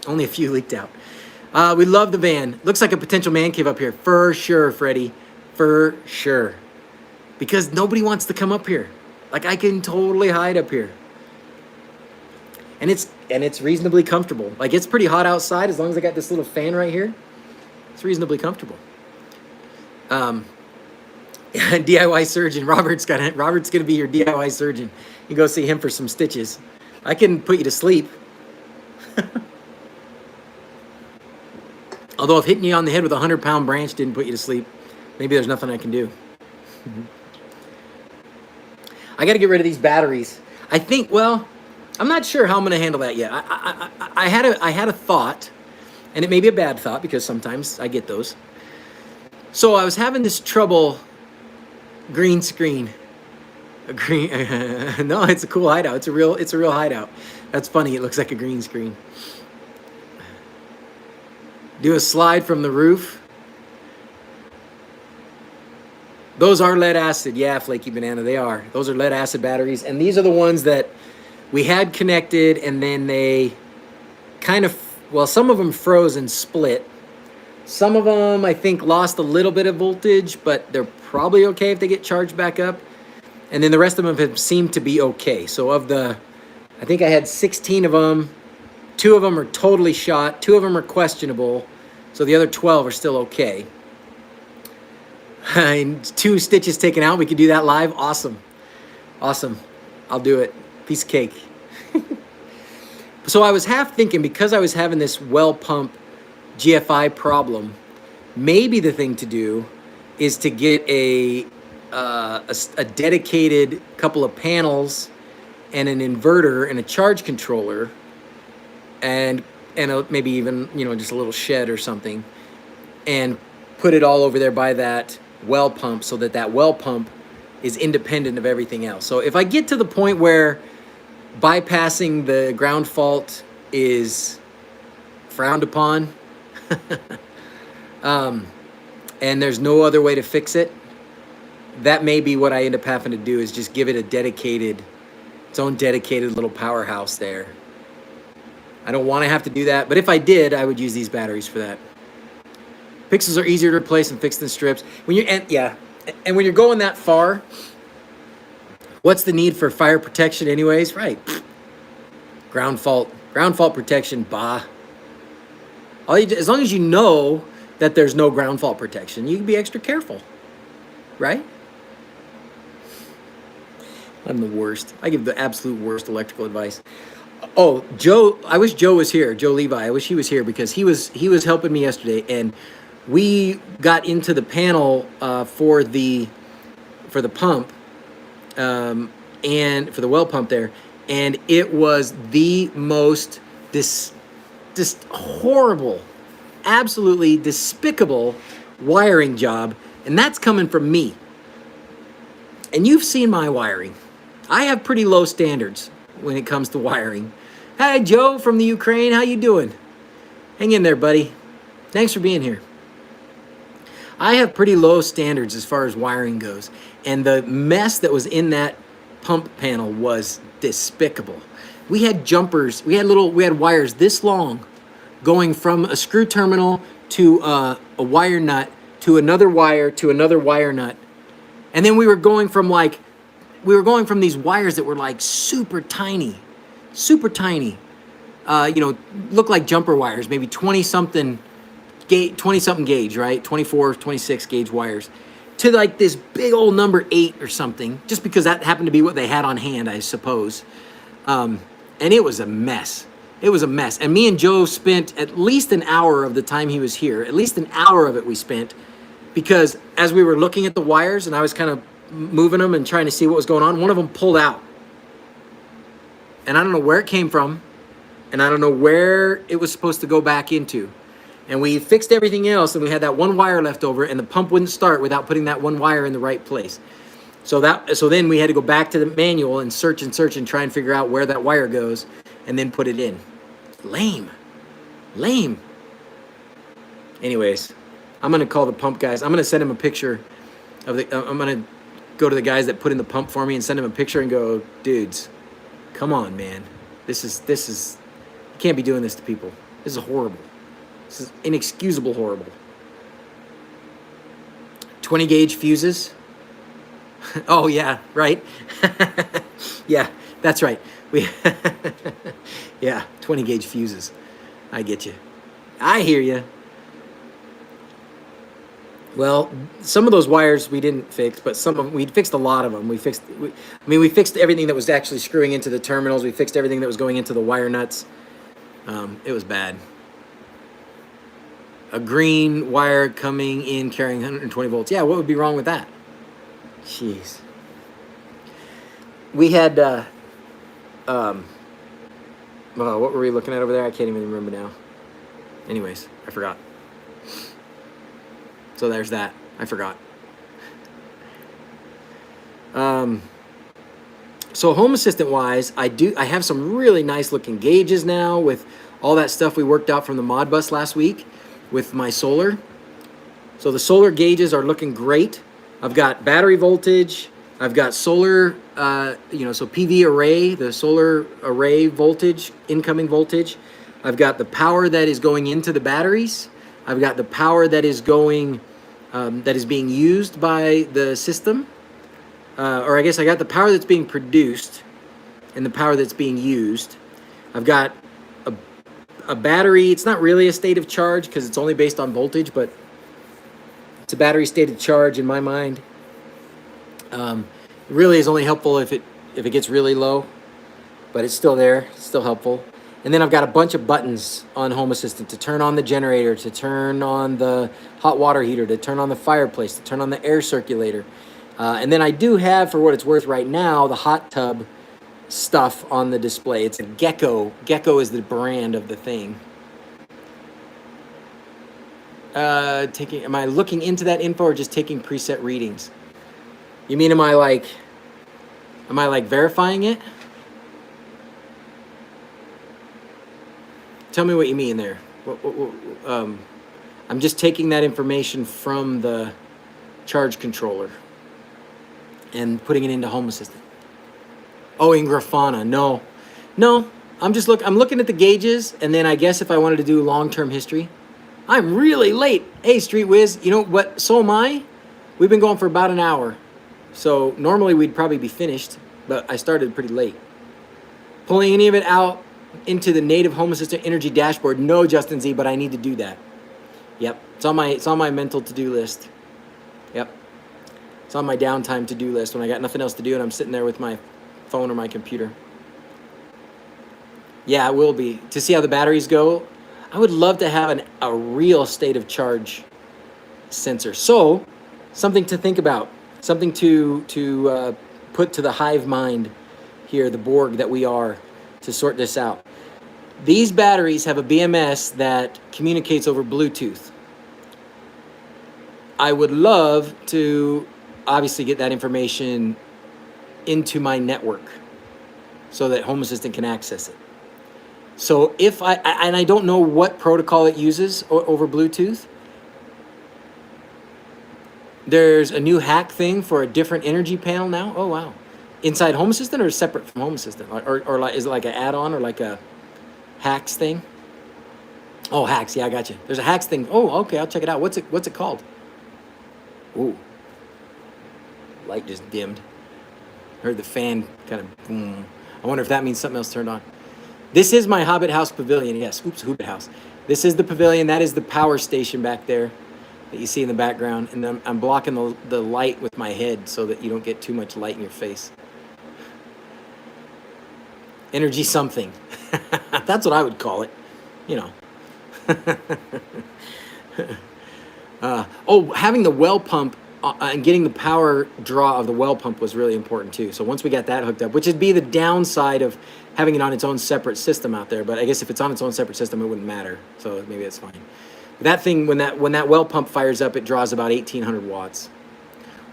Only a few leaked out. We love the van. Looks like a potential man cave up here. For sure, Freddie. For sure. Because nobody wants to come up here. Like, I can totally hide up here. And it's reasonably comfortable. Like, it's pretty hot outside as long as I got this little fan right here. It's reasonably comfortable. DIY surgeon. Robert's gonna be your DIY surgeon. You go see him for some stitches. I can put you to sleep. Although if hitting you on the head with a 100-pound branch didn't put you to sleep, maybe there's nothing I can do. I got to get rid of these batteries. I think, well, I'm not sure how I'm going to handle that yet. I had a thought, and it may be a bad thought because sometimes I get those. So I was having this trouble. Green screen. No, it's a cool hideout. It's a real hideout. That's funny. It looks like a green screen. Do a slide from the roof. Those are lead acid. Yeah, Flaky Banana, they are. Those are lead acid batteries. And these are the ones that we had connected, and then they kind of, well, some of them froze and split. Some of them, I think, lost a little bit of voltage, but they're probably okay if they get charged back up. And then the rest of them have seemed to be okay. So of the, I think I had 16 of them. 2 of them are totally shot. 2 of them are questionable. So the other 12 are still okay. And 2 stitches taken out. We could do that live. Awesome. Awesome. I'll do it. Piece of cake. So I was half thinking, because I was having this well pump GFI problem, maybe the thing to do is to get a dedicated couple of panels and an inverter and a charge controller, and maybe even, you know, just a little shed or something, and put it all over there by that well pump, so that well pump is independent of everything else. So if I get to the point where bypassing the ground fault is frowned upon, and there's no other way to fix it, that may be what I end up having to do, is just give it its own dedicated little powerhouse there. I don't want to have to do that, but if I did, I would use these batteries for that. Pixels are easier to replace and fix than strips. And when you're going that far, what's the need for fire protection anyways? Right. Ground fault protection, bah. As long as you know that there's no ground fault protection, you can be extra careful, right? I'm the worst. I give the absolute worst electrical advice. Oh, Joe, I wish Joe was here. Joe Levi, I wish he was here, because he was helping me yesterday, and we got into the panel for the pump, and for the well pump there, and it was the most just horrible, absolutely despicable wiring job, and that's coming from me. And you've seen my wiring. I have pretty low standards when it comes to wiring. Hey, Joe from the Ukraine, how you doing? Hang in there, buddy. Thanks for being here. I have pretty low standards as far as wiring goes, and the mess that was in that pump panel was despicable. We had jumpers, we had wires this long going from a screw terminal to a wire nut to another wire to another wire nut. And then we were going from these wires that were like super tiny, look like jumper wires, maybe 20 something gauge, right? 24, 26 gauge wires, to like this big old number 8 or something, just because that happened to be what they had on hand, I suppose. And it was a mess. It was a mess. And me and Joe spent at least an hour of the time he was here, at least an hour of it we spent, because as we were looking at the wires and I was kind of moving them and trying to see what was going on, one of them pulled out. And I don't know where it came from, and I don't know where it was supposed to go back into. And we fixed everything else, and we had that one wire left over, and the pump wouldn't start without putting that one wire in the right place. So then we had to go back to the manual and search and try and figure out where that wire goes, and then put it in. Lame. Anyways, I'm gonna call the pump guys. I'm gonna send them a picture of I'm gonna go to the guys that put in the pump for me and send them a picture and go, dudes, come on, man. This is you can't be doing this to people. This is horrible. This is inexcusable horrible. 20 gauge fuses. Oh yeah, right. Yeah, that's right. Yeah, 20 gauge fuses. I get you. I hear you. Well, some of those wires we didn't fix, but some of them, we fixed a lot of them. We fixed everything that was actually screwing into the terminals. We fixed everything that was going into the wire nuts. It was bad. A green wire coming in carrying 120 volts. Yeah, what would be wrong with that? Jeez. We had, well, what were we looking at over there? I can't even remember now. Anyways, I forgot. So there's that. I forgot. So Home Assistant wise, I have some really nice looking gauges now with all that stuff we worked out from the Modbus last week with my solar. So the solar gauges are looking great. I've got battery voltage. I've got solar, so PV array, the solar array voltage, incoming voltage. I've got the power that is going into the batteries. I've got the power that is going, that is being used by the system. Or I guess I got the power that's being produced and the power that's being used. I've got a battery. It's not really a state of charge because it's only based on voltage, but it's a battery state of charge in my mind. It really is only helpful if it gets really low. but it's still there, it's still helpful. And then I've got a bunch of buttons on Home Assistant to turn on the generator, to turn on the hot water heater, to turn on the fireplace, to turn on the air circulator. And then I do have, for what it's worth right now, the hot tub stuff on the display. It's a Gecko. Gecko is the brand of the thing. Am I looking into that info or just taking preset readings? You mean, am I like verifying it? Tell me what you mean there. I'm just taking that information from the charge controller and putting it into Home Assistant. Oh, in Grafana. No. I'm looking at the gauges, and then I guess if I wanted to do long-term history, I'm really late. Hey, Street Whiz, you know what? So am I. We've been going for about an hour. So normally we'd probably be finished, but I started pretty late. Pulling any of it out into the native Home Assistant energy dashboard. No, Justin Z, but I need to do that. Yep, it's on my mental to-do list. Yep, it's on my downtime to-do list when I got nothing else to do and I'm sitting there with my phone or my computer. Yeah, it will be. To see how the batteries go, I would love to have a real state of charge sensor. So, something to think about, something to put to the hive mind here, the Borg that we are, to sort this out. These batteries have a BMS that communicates over Bluetooth. I would love to obviously get that information into my network so that Home Assistant can access it. So if I don't know what protocol it uses over Bluetooth. There's a new hack thing for a different energy panel now. Oh, wow. Inside Home Assistant or separate from Home Assistant? Or like, is it like an add-on or like a hacks thing? Oh, hacks. Yeah, I got you. There's a hacks thing. Oh, okay. I'll check it out. What's it called? Ooh. Light just dimmed. Heard the fan kind of boom. I wonder if that means something else turned on. This is my Hobbit House Pavilion. Yes. Oops, Hobbit House. This is the pavilion. That is the power station back there that you see in the background. And I'm blocking the light with my head so that you don't get too much light in your face. Energy something. That's what I would call it. You know. Having the well pump and getting the power draw of the well pump was really important too. So once we got that hooked up, which would be the downside of having it on its own separate system out there. But I guess if it's on its own separate system, it wouldn't matter. So maybe that's fine. But that thing, when that well pump fires up, it draws about 1,800 watts.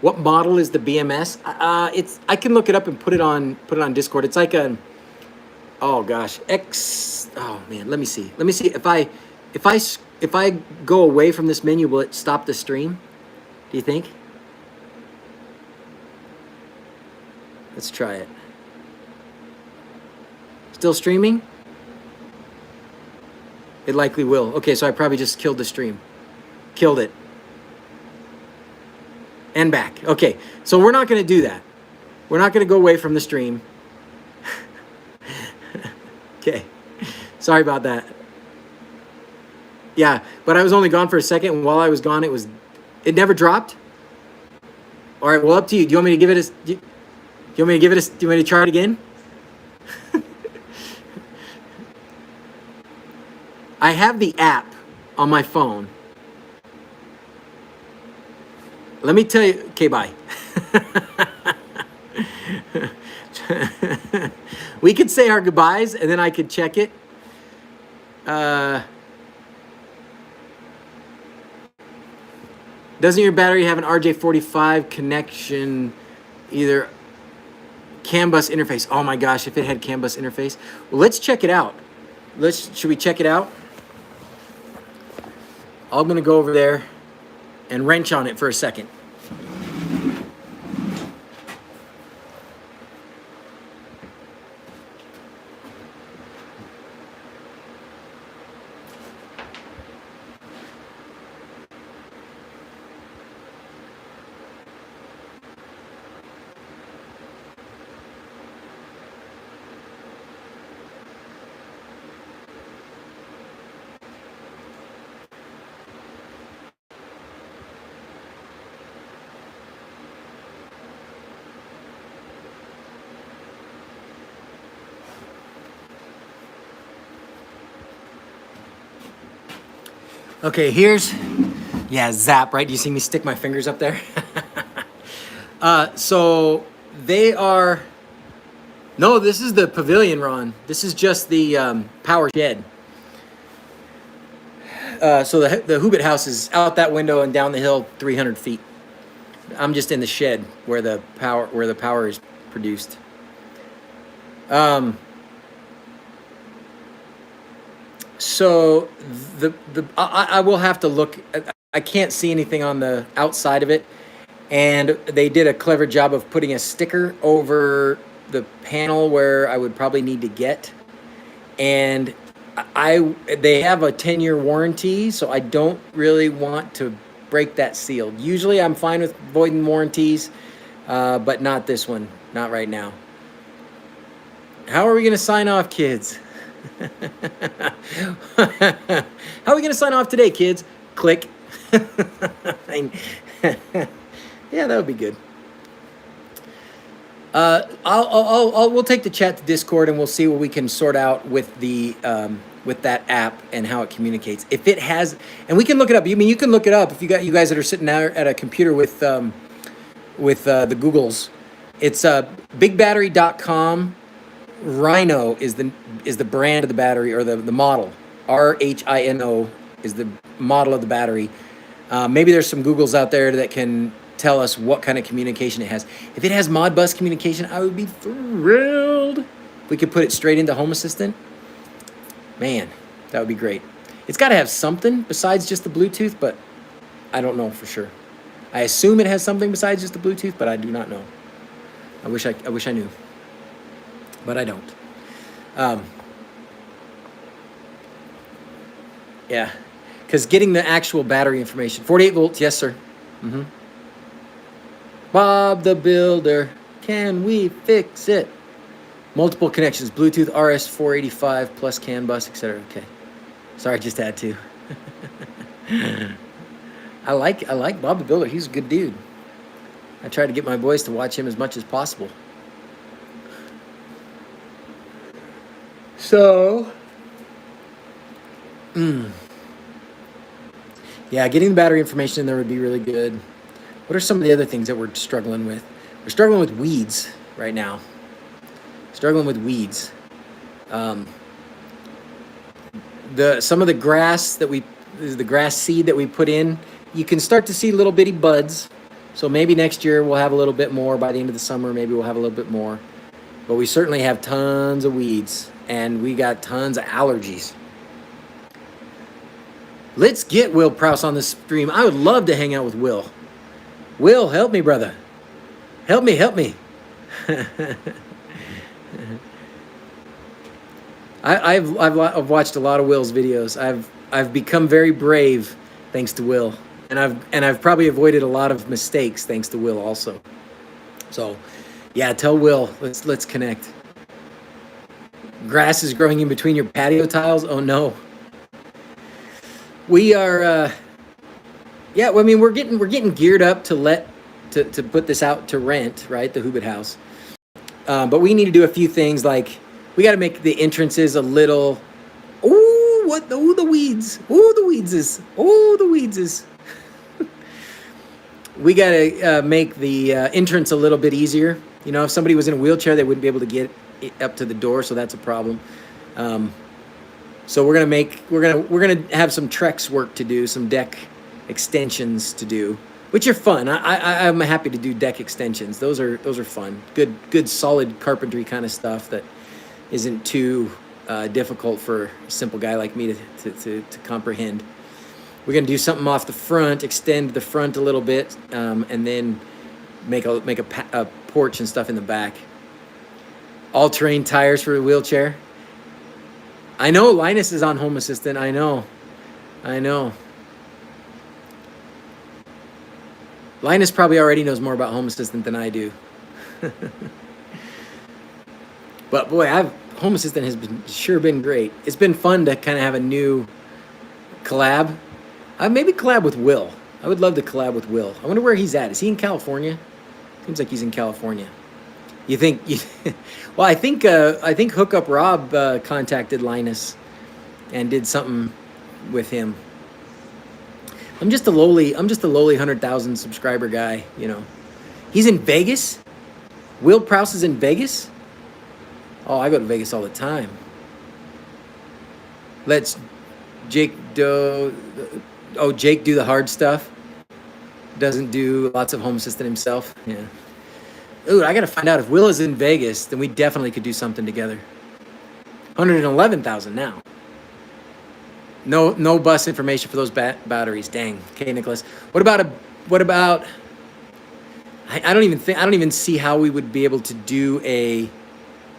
What model is the BMS? I can look it up and put it on Discord. It's like a, oh gosh, oh man, let me see if I go away from this menu, will it stop the stream? Do you think? Let's try it. Still streaming? It likely will. Okay, so I probably just killed the stream. Killed it. And back. Okay, so we're not going to do that. We're not going to go away from the stream. Okay, sorry about that. Yeah, but I was only gone for a second, and while I was gone, it never dropped. All right, well, up to you. Do you want me to give it a? Do you want me to try it again? I have the app on my phone. Let me tell you. Okay, bye. We could say our goodbyes, and then I could check it. Doesn't your battery have an RJ45 connection, either CAN bus interface? Oh my gosh, if it had CAN bus interface. Well, let's check it out. Should we check it out? I'm gonna go over there and wrench on it for a second. Okay, here's, yeah, zap, right? Do you see me stick my fingers up there? So they are, no, this is the pavilion, Ron. This is just the power shed. So the Hobbit house is out that window and down the hill 300 feet. I'm just in the shed where the power is produced. So I will have to look. I can't see anything on the outside of it, and they did a clever job of putting a sticker over the panel where I would probably need to get, and they have a 10-year warranty, so I don't really want to break that seal. Usually I'm fine with voiding warranties, but not this one, not right now. How are we going to sign off, kids? How are we going to sign off today, kids? Click. Yeah, that would be good. We'll take the chat to Discord and we'll see what we can sort out with the with that app and how it communicates. If it has, and we can look it up. I mean, you can look it up if you guys that are sitting there at a computer with the Googles. It's bigbattery.com. Rhino is the brand of the battery, or the model. RHINO is the model of the battery. Maybe there's some Googles out there that can tell us what kind of communication it has. If it has Modbus communication, I would be thrilled. If we could put it straight into Home Assistant, man, that would be great. It's got to have something besides just the Bluetooth, but I don't know for sure. I assume it has something besides just the Bluetooth, but I do not know. I wish I knew, but I don't. Yeah, because getting the actual battery information, 48 volts, yes sir. Bob the Builder, can we fix it? Multiple connections, Bluetooth, RS485 plus CAN bus, etc. Okay, sorry, I just had to. I like Bob the Builder. He's a good dude. I try to get my boys to watch him as much as possible. So, yeah, getting the battery information in there would be really good. What are some of the other things that we're struggling with? We're struggling with weeds right now. Struggling with weeds. Some of the grass the grass seed that we put in, you can start to see little bitty buds. So maybe next year we'll have a little bit more. By the end of the summer, maybe we'll have a little bit more. But we certainly have tons of weeds, and we got tons of allergies. Let's get Will Prowse on the stream. I would love to hang out with Will. Will, help me, brother. Help me. I've watched a lot of Will's videos. I've become very brave thanks to Will, and I've probably avoided a lot of mistakes thanks to Will also. So, yeah, tell Will, let's connect. Grass is growing in between your patio tiles. Oh no. We are. Yeah, well, I mean, we're getting geared up to put this out to rent, right? The Hobbit house. But we need to do a few things, like we got to make the entrances a little. Ooh, the weeds. Ooh, the weeds is. We got to make the entrance a little bit easier. You know, if somebody was in a wheelchair, they wouldn't be able to get it up to the door, so that's a problem. So we're gonna have some Trex work to do, some deck extensions to do, which are fun. I'm happy to do deck extensions. Those are fun. Good solid carpentry kind of stuff that isn't too difficult for a simple guy like me to comprehend. We're gonna do something off the front, extend the front a little bit, and then make a porch and stuff in the back. All-terrain tires for a wheelchair. I know Linus is on Home Assistant. I know. Linus probably already knows more about Home Assistant than I do. But boy, Home Assistant has sure been great. It's been fun to kind of have a new collab. Maybe collab with Will. I would love to collab with Will. I wonder where he's at. Is he in California? Seems like he's in California. You think? Well, I think Hookup Rob contacted Linus and did something with him. I'm just a lowly 100,000 subscriber guy, you know. He's in Vegas? Will Prowse is in Vegas? Oh, I go to Vegas all the time. Let's Jake do the hard stuff. Doesn't do lots of home assistant himself. Yeah. Ooh, I gotta find out if Will is in Vegas, then we definitely could do something together. 111,000 now. No bus information for those batteries. Dang. Okay, Nicholas. What about? I don't even see how we would be able to do a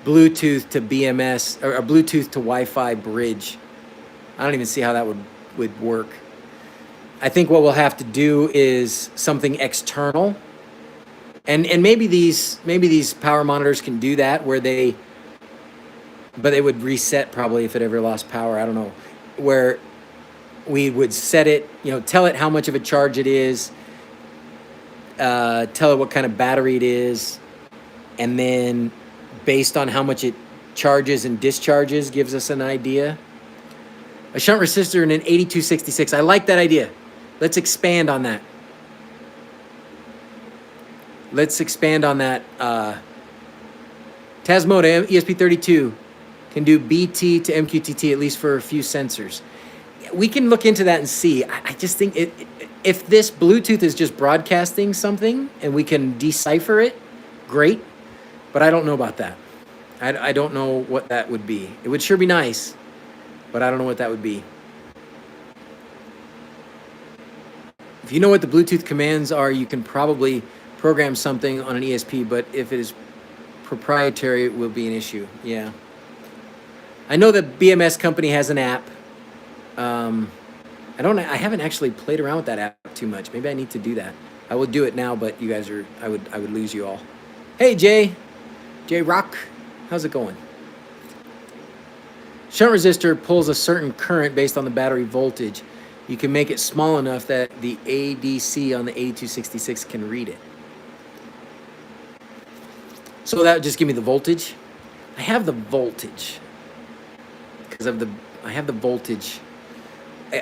Bluetooth to BMS or a Bluetooth to Wi-Fi bridge. I don't even see how that would work. I think what we'll have to do is something external. And maybe these power monitors can do that but they would reset probably if it ever lost power. I don't know. Where we would set it, you know, tell it how much of a charge it is, tell it what kind of battery it is, and then based on how much it charges and discharges gives us an idea. A shunt resistor and an 8266. I like that idea. Let's expand on that. Tasmode ESP32 can do BT to MQTT, at least for a few sensors. We can look into that and see. I just think if this Bluetooth is just broadcasting something and we can decipher it, great. But I don't know about that. I don't know what that would be. It would sure be nice, but I don't know what that would be. If you know what the Bluetooth commands are, you can probably program something on an ESP, but if it is proprietary, it will be an issue. Yeah. I know the BMS company has an app. I haven't actually played around with that app too much. Maybe I need to do that. I will do it now, but you guys I would lose you all. Hey, Jay Rock, how's it going? Shunt resistor pulls a certain current based on the battery voltage. You can make it small enough that the ADC on the 8266 can read it. So that would just give me the voltage. I have the voltage because I have the voltage.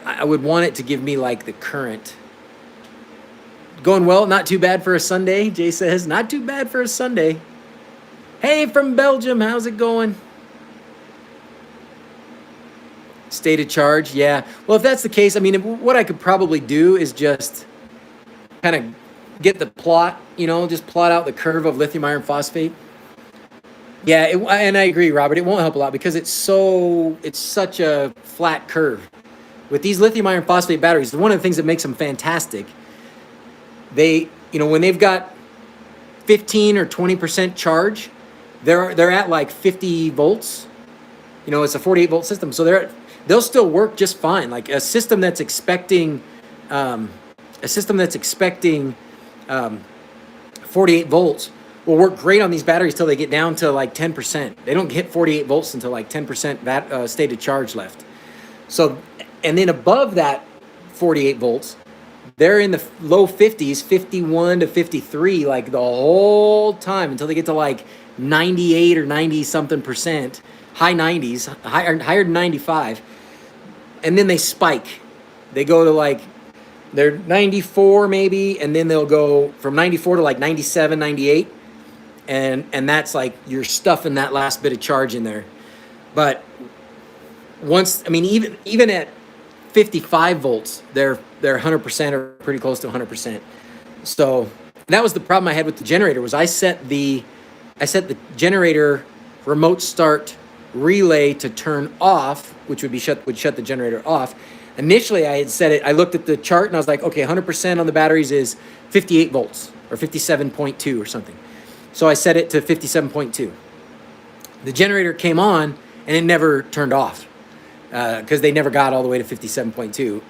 I would want it to give me like the current. Going well, not too bad for a Sunday, Jay says. Not too bad for a Sunday. Hey, from Belgium, how's it going? State of charge, yeah. Well, if that's the case, I mean, what I could probably do is just kind of get the plot, you know, just plot out the curve of lithium iron phosphate. Yeah, and I agree, Robert. It won't help a lot because it's such a flat curve. With these lithium iron phosphate batteries, one of the things that makes them fantastic, when they've got 15 or 20% charge, they're at like 50 volts. You know, it's a 48 volt system, so they'll still work just fine. Like a system that's expecting 48 volts will work great on these batteries till they get down to like 10%. They don't hit 48 volts until like 10% state of charge left. So, and then above that 48 volts, they're in the low 50s, 51 to 53, like the whole time until they get to like 98 or 90 something percent, high 90s, higher than 95. And then they spike. They go to like, they're 94 maybe, and then they'll go from 94 to like 97, 98. And that's like you're stuffing that last bit of charge in there. But once, I mean, even at 55 volts, they're 100% or pretty close to 100%. So that was the problem I had with the generator. Was I set the generator remote start relay to turn off, which would shut the generator off. Initially, I had set it. I looked at the chart and I was like, okay, 100% on the batteries is 58 volts or 57.2 or something. So I set it to 57.2. The generator came on and it never turned off because they never got all the way to 57.2.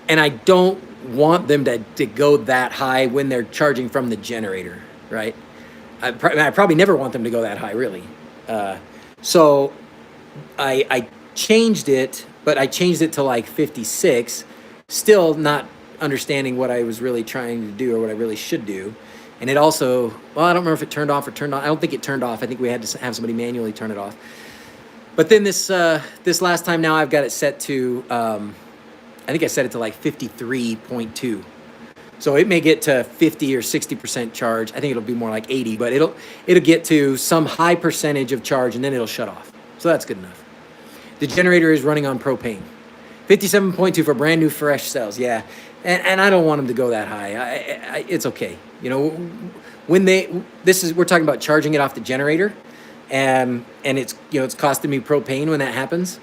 And I don't want them to go that high when they're charging from the generator, right? I probably never want them to go that high, really. So I changed it, but I changed it to like 56, still not understanding what I was really trying to do or what I really should do. And it also, well, I don't remember if it turned off or turned on. I don't think it turned off. I think we had to have somebody manually turn it off. But then this last time now I've got it set to I think I set it to like 53.2. So it may get to 50 or 60% charge. I think it'll be more like 80, but it'll get to some high percentage of charge and then it'll shut off. So that's good enough. The generator is running on propane. 57.2 for brand new fresh cells. Yeah. And I don't want them to go that high. It's okay. You know, when we're talking about charging it off the generator, and it's, you know, it's costing me propane when that happens.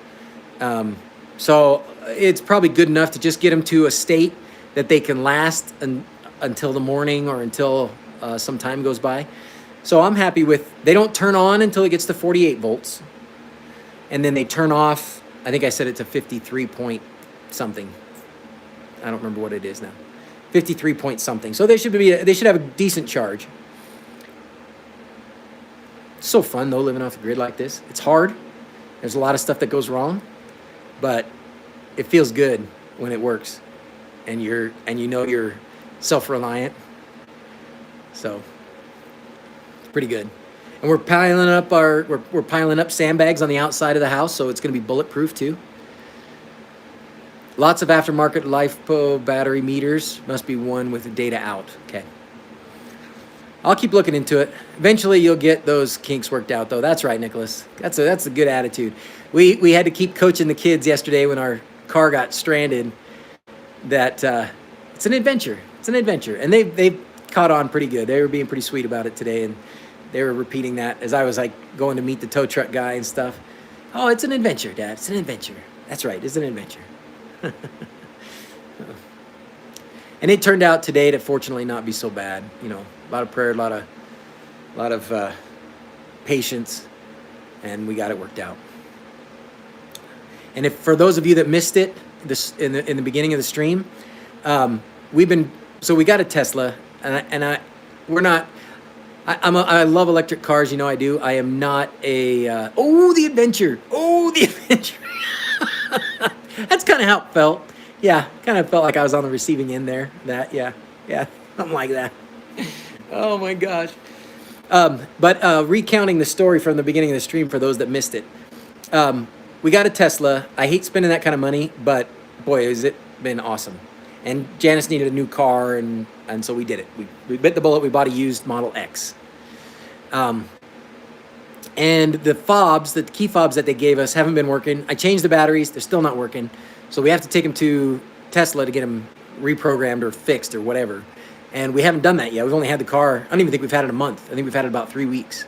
So it's probably good enough to just get them to a state that they can last until the morning or until some time goes by. So I'm happy with, they don't turn on until it gets to 48 volts. And then they turn off, I think I set it to 53 point something. I don't remember what it is now. 53 point something. So they should have a decent charge. It's so fun though, living off the grid like this. It's hard. There's a lot of stuff that goes wrong, but it feels good when it works. And you know you're self-reliant. So it's pretty good. And we're piling up sandbags on the outside of the house, so it's going to be bulletproof too. Lots of aftermarket LiFePO battery meters. Must be one with the data out. Okay. I'll keep looking into it. Eventually you'll get those kinks worked out though. That's right, Nicholas. That's a good attitude. We had to keep coaching the kids yesterday when our car got stranded. That it's an adventure. It's an adventure. And they caught on pretty good. They were being pretty sweet about it today, and they were repeating that as I was like going to meet the tow truck guy and stuff. Oh, it's an adventure, Dad. It's an adventure. That's right. It's an adventure. And it turned out today to fortunately not be so bad. You know, a lot of prayer, a lot of patience, and we got it worked out. And if for those of you that missed it, in the beginning of the stream, we got a Tesla, I love electric cars, you know I do. I am not a the adventure. That's kind of how it felt. Yeah, kind of felt like I was on the receiving end there. Yeah, something like that. Oh my gosh. But recounting the story from the beginning of the stream for those that missed it. We got a Tesla. I hate spending that kind of money, but boy, has it been awesome. And Janice needed a new car, and so we did it. We bit the bullet. We bought a used Model X. And the key fobs that they gave us haven't been working. I changed the batteries. They're still not working. So we have to take them to Tesla to get them reprogrammed or fixed or whatever. And we haven't done that yet. We've only had the car. I don't even think we've had it a month. I think we've had it about 3 weeks.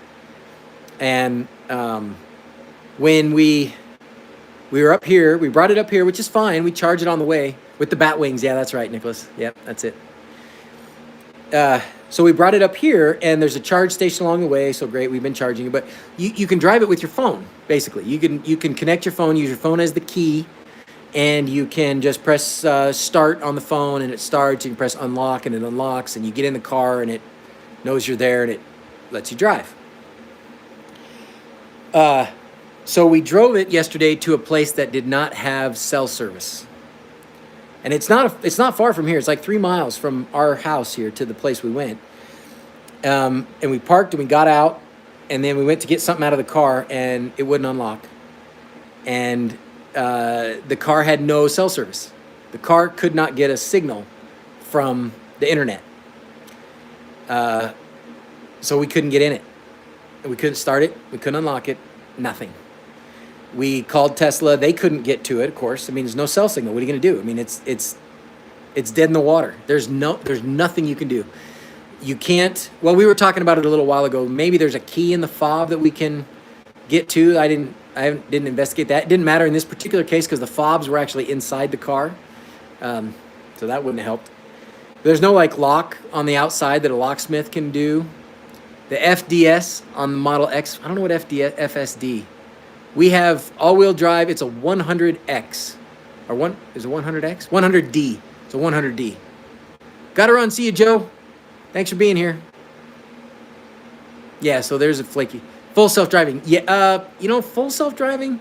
And when we were up here, we brought it up here, which is fine. We charge it on the way with the bat wings. Yeah, that's right, Nicholas. Yep, that's it. So we brought it up here, and there's a charge station along the way. So great, we've been charging it. But you can drive it with your phone, basically. You can connect your phone, use your phone as the key, and you can just press start on the phone, and it starts. You can press unlock, and it unlocks, and you get in the car, and it knows you're there, and it lets you drive. So we drove it yesterday to a place that did not have cell service. And it's not far from here. It's like 3 miles from our house here to the place we went. And we parked and we got out, and then we went to get something out of the car, and it wouldn't unlock. And the car had no cell service. The car could not get a signal from the internet. So we couldn't get in it. We couldn't start it. We couldn't unlock it. Nothing. We called Tesla. They couldn't get to it, of course. I mean, there's no cell signal. What are you going to do? I mean, it's dead in the water. There's nothing you can do. You can't. Well, we were talking about it a little while ago. Maybe there's a key in the fob that we can get to. I didn't investigate that. It didn't matter in this particular case because the fobs were actually inside the car, so that wouldn't have helped. There's no like lock on the outside that a locksmith can do. The FDS on the Model X. I don't know what FSD. We have all-wheel drive. It's a 100X. Is it 100X? 100D. It's a 100D. Gotta run. See you, Joe. Thanks for being here. Yeah, so there's a flaky. Full self-driving. Yeah, full self-driving,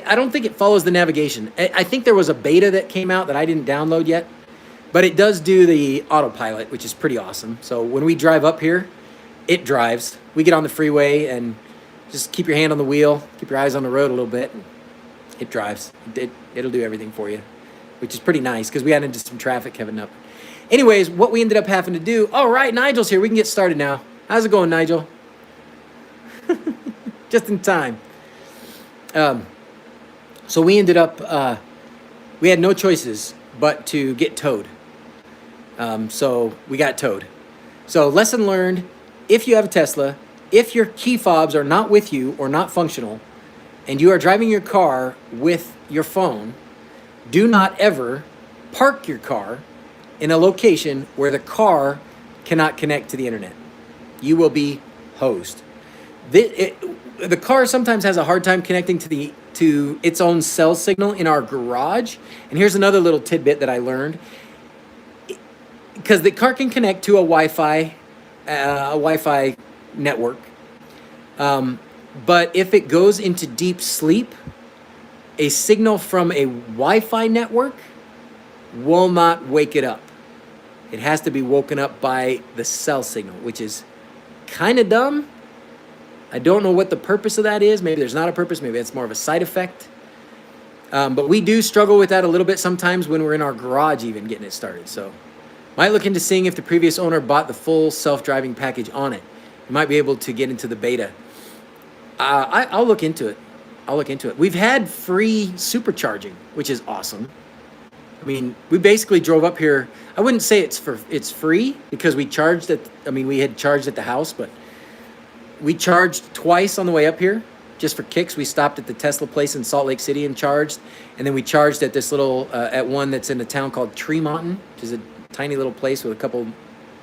I don't think it follows the navigation. I think there was a beta that came out that I didn't download yet. But it does do the autopilot, which is pretty awesome. So when we drive up here, it drives. We get on the freeway and just keep your hand on the wheel, keep your eyes on the road a little bit. It drives. It'll do everything for you. which is pretty nice because we got into some traffic heading up. Anyways, what we ended up having to do, all right, Nigel's here. We can get started now. How's it going, Nigel? Just in time. So we ended up, we had no choices but to get towed. So we got towed. So lesson learned, if you have a Tesla, if your key fobs are not with you or not functional, and you are driving your car with your phone, do not ever park your car in a location where the car cannot connect to the internet. You will be hosed. The car sometimes has a hard time connecting to its own cell signal in our garage. And here's another little tidbit that I learned. Because the car can connect to a Wi-Fi network. But if it goes into deep sleep, a signal from a Wi-Fi network will not wake it up. It has to be woken up by the cell signal, which is kind of dumb. I don't know what the purpose of that is. Maybe there's not a purpose. Maybe it's more of a side effect. But we do struggle with that a little bit sometimes when we're in our garage even getting it started. So might look into seeing if the previous owner bought the full self-driving package on it. You might be able to get into the beta. I'll look into it. I'll look into it. We've had free supercharging, which is awesome. I mean, we basically drove up here. I wouldn't say it's free because we charged at, we had charged at the house, but we charged twice on the way up here just for kicks. We stopped at the Tesla place in Salt Lake City and charged, and then we charged at this little, at one that's in a town called Tremonton, which is a tiny little place with a couple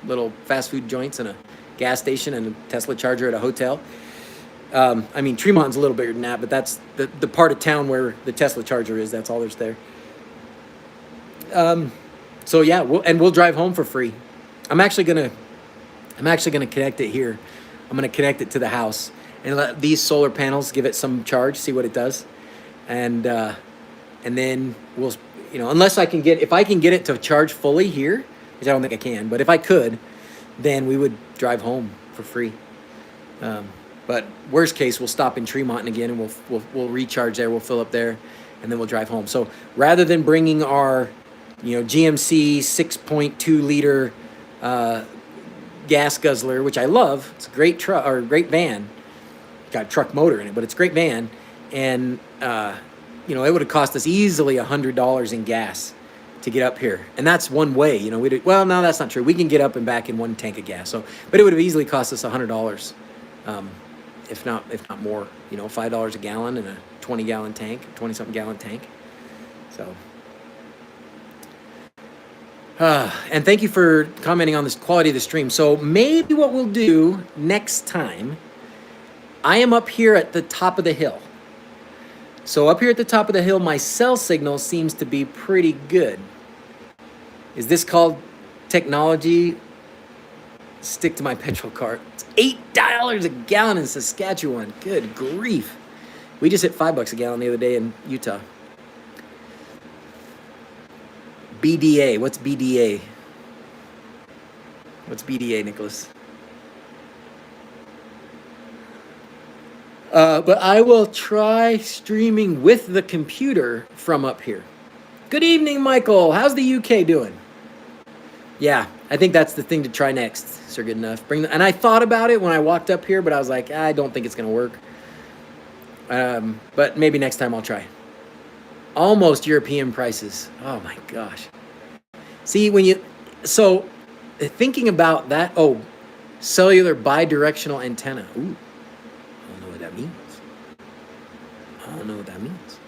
little fast food joints and a gas station and a Tesla charger at a hotel. Tremont's a little bigger than that, but that's the part of town where the Tesla charger is. That's all there's there. So yeah, we'll drive home for free. I'm actually gonna connect it here. I'm gonna connect it to the house and let these solar panels give it some charge, see what it does, and then we'll, unless if I can get it to charge fully here, which I don't think I can, but if I could, then we would drive home for free. But worst case, we'll stop in Tremont again, and we'll recharge there. We'll fill up there, and then we'll drive home. So rather than bringing our, GMC 6.2 liter gas guzzler, which I love, it's a great truck or a great van. Got a truck motor in it, but it's a great van, and it would have cost us easily $100 in gas to get up here, and that's one way. Well, no, that's not true. We can get up and back in one tank of gas. But it would have easily cost us $100. If not more, $5 a gallon in a 20-gallon tank, 20-something gallon tank. So, and thank you for commenting on this quality of the stream. So maybe what we'll do next time, I am up here at the top of the hill. So up here at the top of the hill, my cell signal seems to be pretty good. Is this called technology? Stick to my petrol cart. It's $8 a gallon in Saskatchewan. Good grief. We just hit $5 a gallon the other day in Utah. BDA. What's BDA? What's BDA, Nicholas? But I will try streaming with the computer from up here. Good evening, Michael. How's the UK doing? Yeah, I think that's the thing to try next, Sir Good Enough. And I thought about it when I walked up here, but I was like, I don't think it's going to work. But maybe next time I'll try. Almost European prices. Oh my gosh. See, so thinking about that, cellular bidirectional antenna. Ooh, I don't know what that means.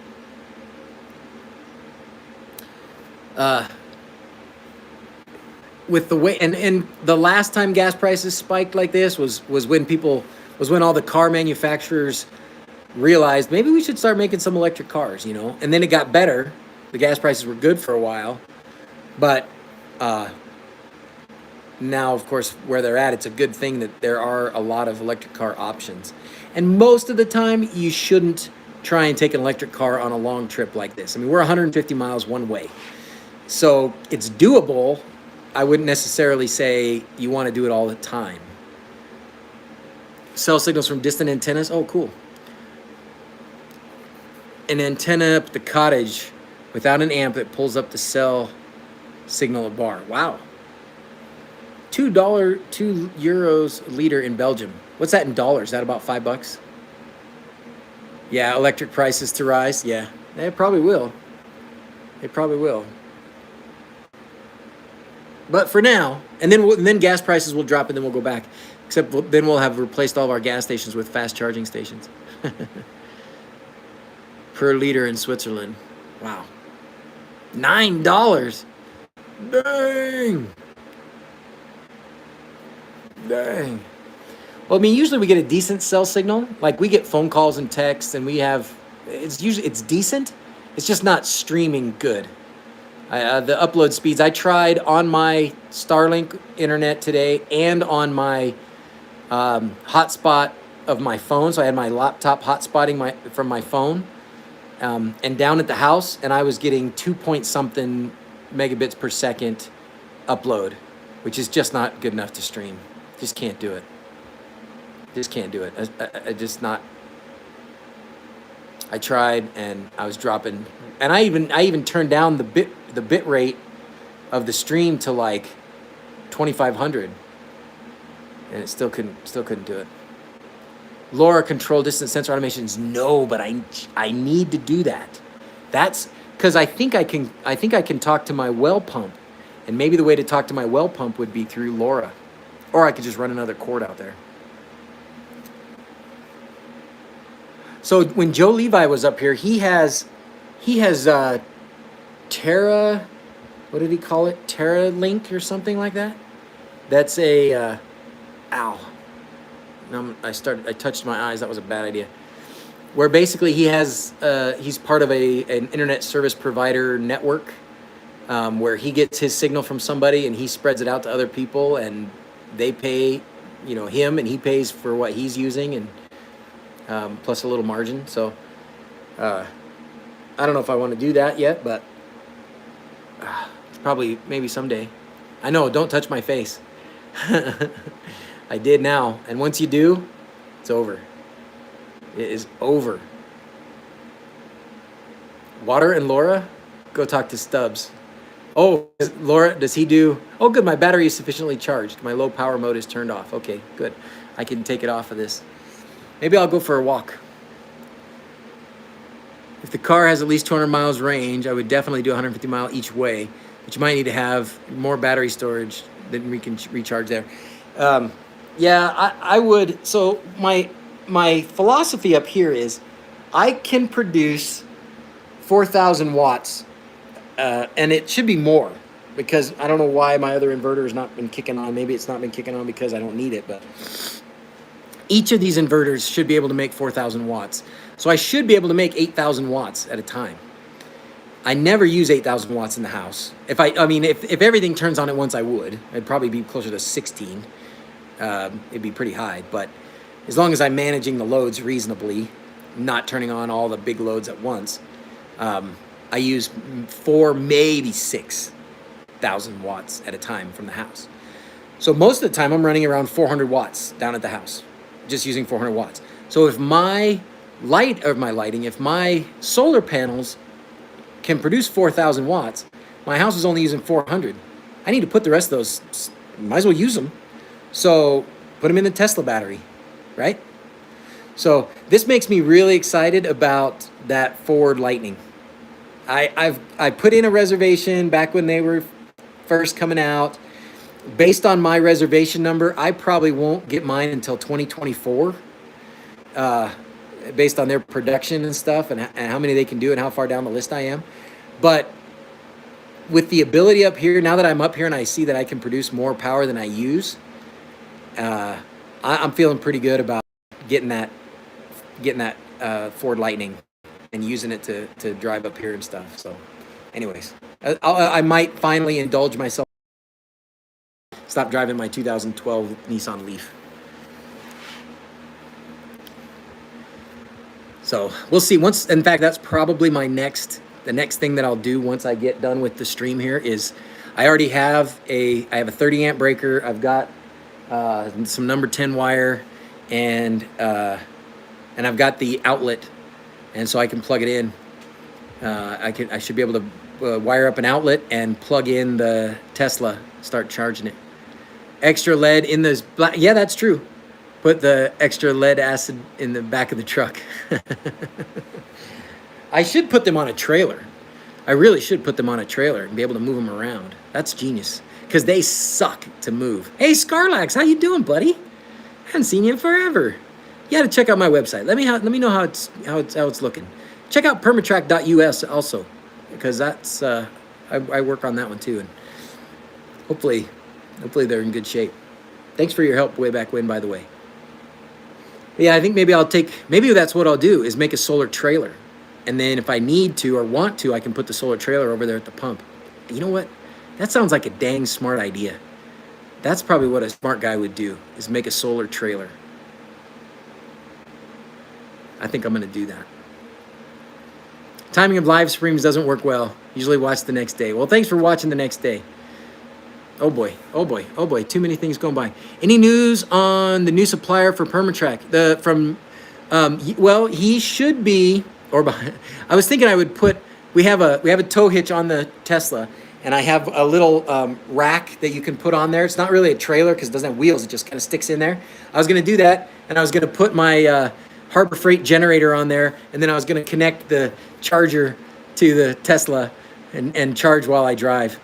With the way, and the last time gas prices spiked like this was when all the car manufacturers realized maybe we should start making some electric cars, and then it got better. The gas prices were good for a while, but now, of course, where they're at, it's a good thing that there are a lot of electric car options. And most of the time, you shouldn't try and take an electric car on a long trip like this. We're 150 miles one way, so it's doable. I wouldn't necessarily say you want to do it all the time. Cell signals from distant antennas. Oh, cool. An antenna up the cottage. Without an amp, it pulls up the cell signal at bar. Wow. €2 a liter in Belgium. What's that in dollars? Is that about $5? Yeah, electric prices to rise. Yeah, they probably will. They probably will. But for now, and then gas prices will drop, and then we'll go back. Except then we'll have replaced all of our gas stations with fast charging stations. Per liter in Switzerland. Wow. $9. Dang. Dang. Well, I mean, usually we get a decent cell signal. Like we get phone calls and texts, and it's decent. It's just not streaming good. The upload speeds, I tried on my Starlink internet today and on my hotspot of my phone. So I had my laptop hotspotting from my phone and down at the house, and I was getting 2-point-something megabits per second upload, which is just not good enough to stream. Just can't do it. Just can't do it. I tried, and I was dropping, and I even turned down the bit rate of the stream to like 2,500, and it still couldn't do it. LoRa control distance sensor automations, no, but I need to do that. That's because I think I can talk to my well pump, and maybe the way to talk to my well pump would be through LoRa, or I could just run another cord out there. So when Joe Levi was up here, he has Terra, what did he call it? Terra Link or something like that. That's a ow. I touched my eyes. That was a bad idea. Where basically he's part of an internet service provider network, where he gets his signal from somebody and he spreads it out to other people, and they pay, him, and he pays for what he's using, and plus a little margin. So I don't know if I want to do that yet, but probably maybe someday. I know, don't touch my face. I did now, and once you do, it's over. It is over. Water and LoRa? Go talk to Stubbs. Oh, LoRa, does he do... Oh, good, my battery is sufficiently charged. My low power mode is turned off. Okay, good. I can take it off of this. Maybe I'll go for a walk. If the car has at least 200 miles range, I would definitely do 150 mile each way, but you might need to have more battery storage than we can recharge there. Yeah, I would. So my philosophy up here is I can produce 4,000 watts, and it should be more, because I don't know why my other inverter has not been kicking on. Maybe it's not been kicking on because I don't need it, but each of these inverters should be able to make 4,000 watts. So I should be able to make 8,000 watts at a time. I never use 8,000 watts in the house. If everything turns on at once, I would. I'd probably be closer to 16. It'd be pretty high, but as long as I'm managing the loads reasonably, not turning on all the big loads at once, I use 4, maybe 6,000 watts at a time from the house. So most of the time I'm running around 400 watts down at the house, just using 400 watts. So if my solar panels can produce 4,000 watts, my house is only using 400. I need to put the rest of those, might as well use them. So put them in the Tesla battery, right? So this makes me really excited about that Ford Lightning. I put in a reservation back when they were first coming out. Based on my reservation number, I probably won't get mine until 2024. Based on their production and stuff, and how many they can do and how far down the list I am. But with the ability up here, now that I'm up here and I see that I can produce more power than I use, I'm feeling pretty good about getting that Ford Lightning and using it to drive up here and stuff. So anyways, I might finally indulge myself, stop driving my 2012 Nissan Leaf. So we'll see. In fact, that's probably the next thing that I'll do once I get done with the stream here is I already have I have a 30 amp breaker. I've got some number 10 wire, and I've got the outlet, and so I can plug it in I should be able to wire up an outlet and plug in the Tesla, start charging it. Extra lead in those black. Yeah, that's true. Put the extra lead acid in the back of the truck. I should put them on a trailer. I really should put them on a trailer and be able to move them around. That's genius, because they suck to move. Hey, Scarlax, how you doing, buddy? I haven't seen you in forever. You got to check out my website. Let me know how it's looking. Check out permatrack.us also, because that's I work on that one too, and hopefully they're in good shape. Thanks for your help way back when, by the way. Yeah, I think maybe that's what I'll do, is make a solar trailer. And then if I need to or want to, I can put the solar trailer over there at the pump. You know what? That sounds like a dang smart idea. That's probably what a smart guy would do, is make a solar trailer. I think I'm going to do that. Timing of live streams doesn't work well. Usually watch the next day. Well, thanks for watching the next day. Oh boy, oh boy, oh boy. Too many things going by. Any news on the new supplier for Permatrack? Well, he should be... Or behind. I was thinking I would put, we have a tow hitch on the Tesla, and I have a little rack that you can put on there. It's not really a trailer because it doesn't have wheels. It just kind of sticks in there. I was going to do that, and I was going to put my Harbor Freight generator on there, and then I was going to connect the charger to the Tesla and charge while I drive.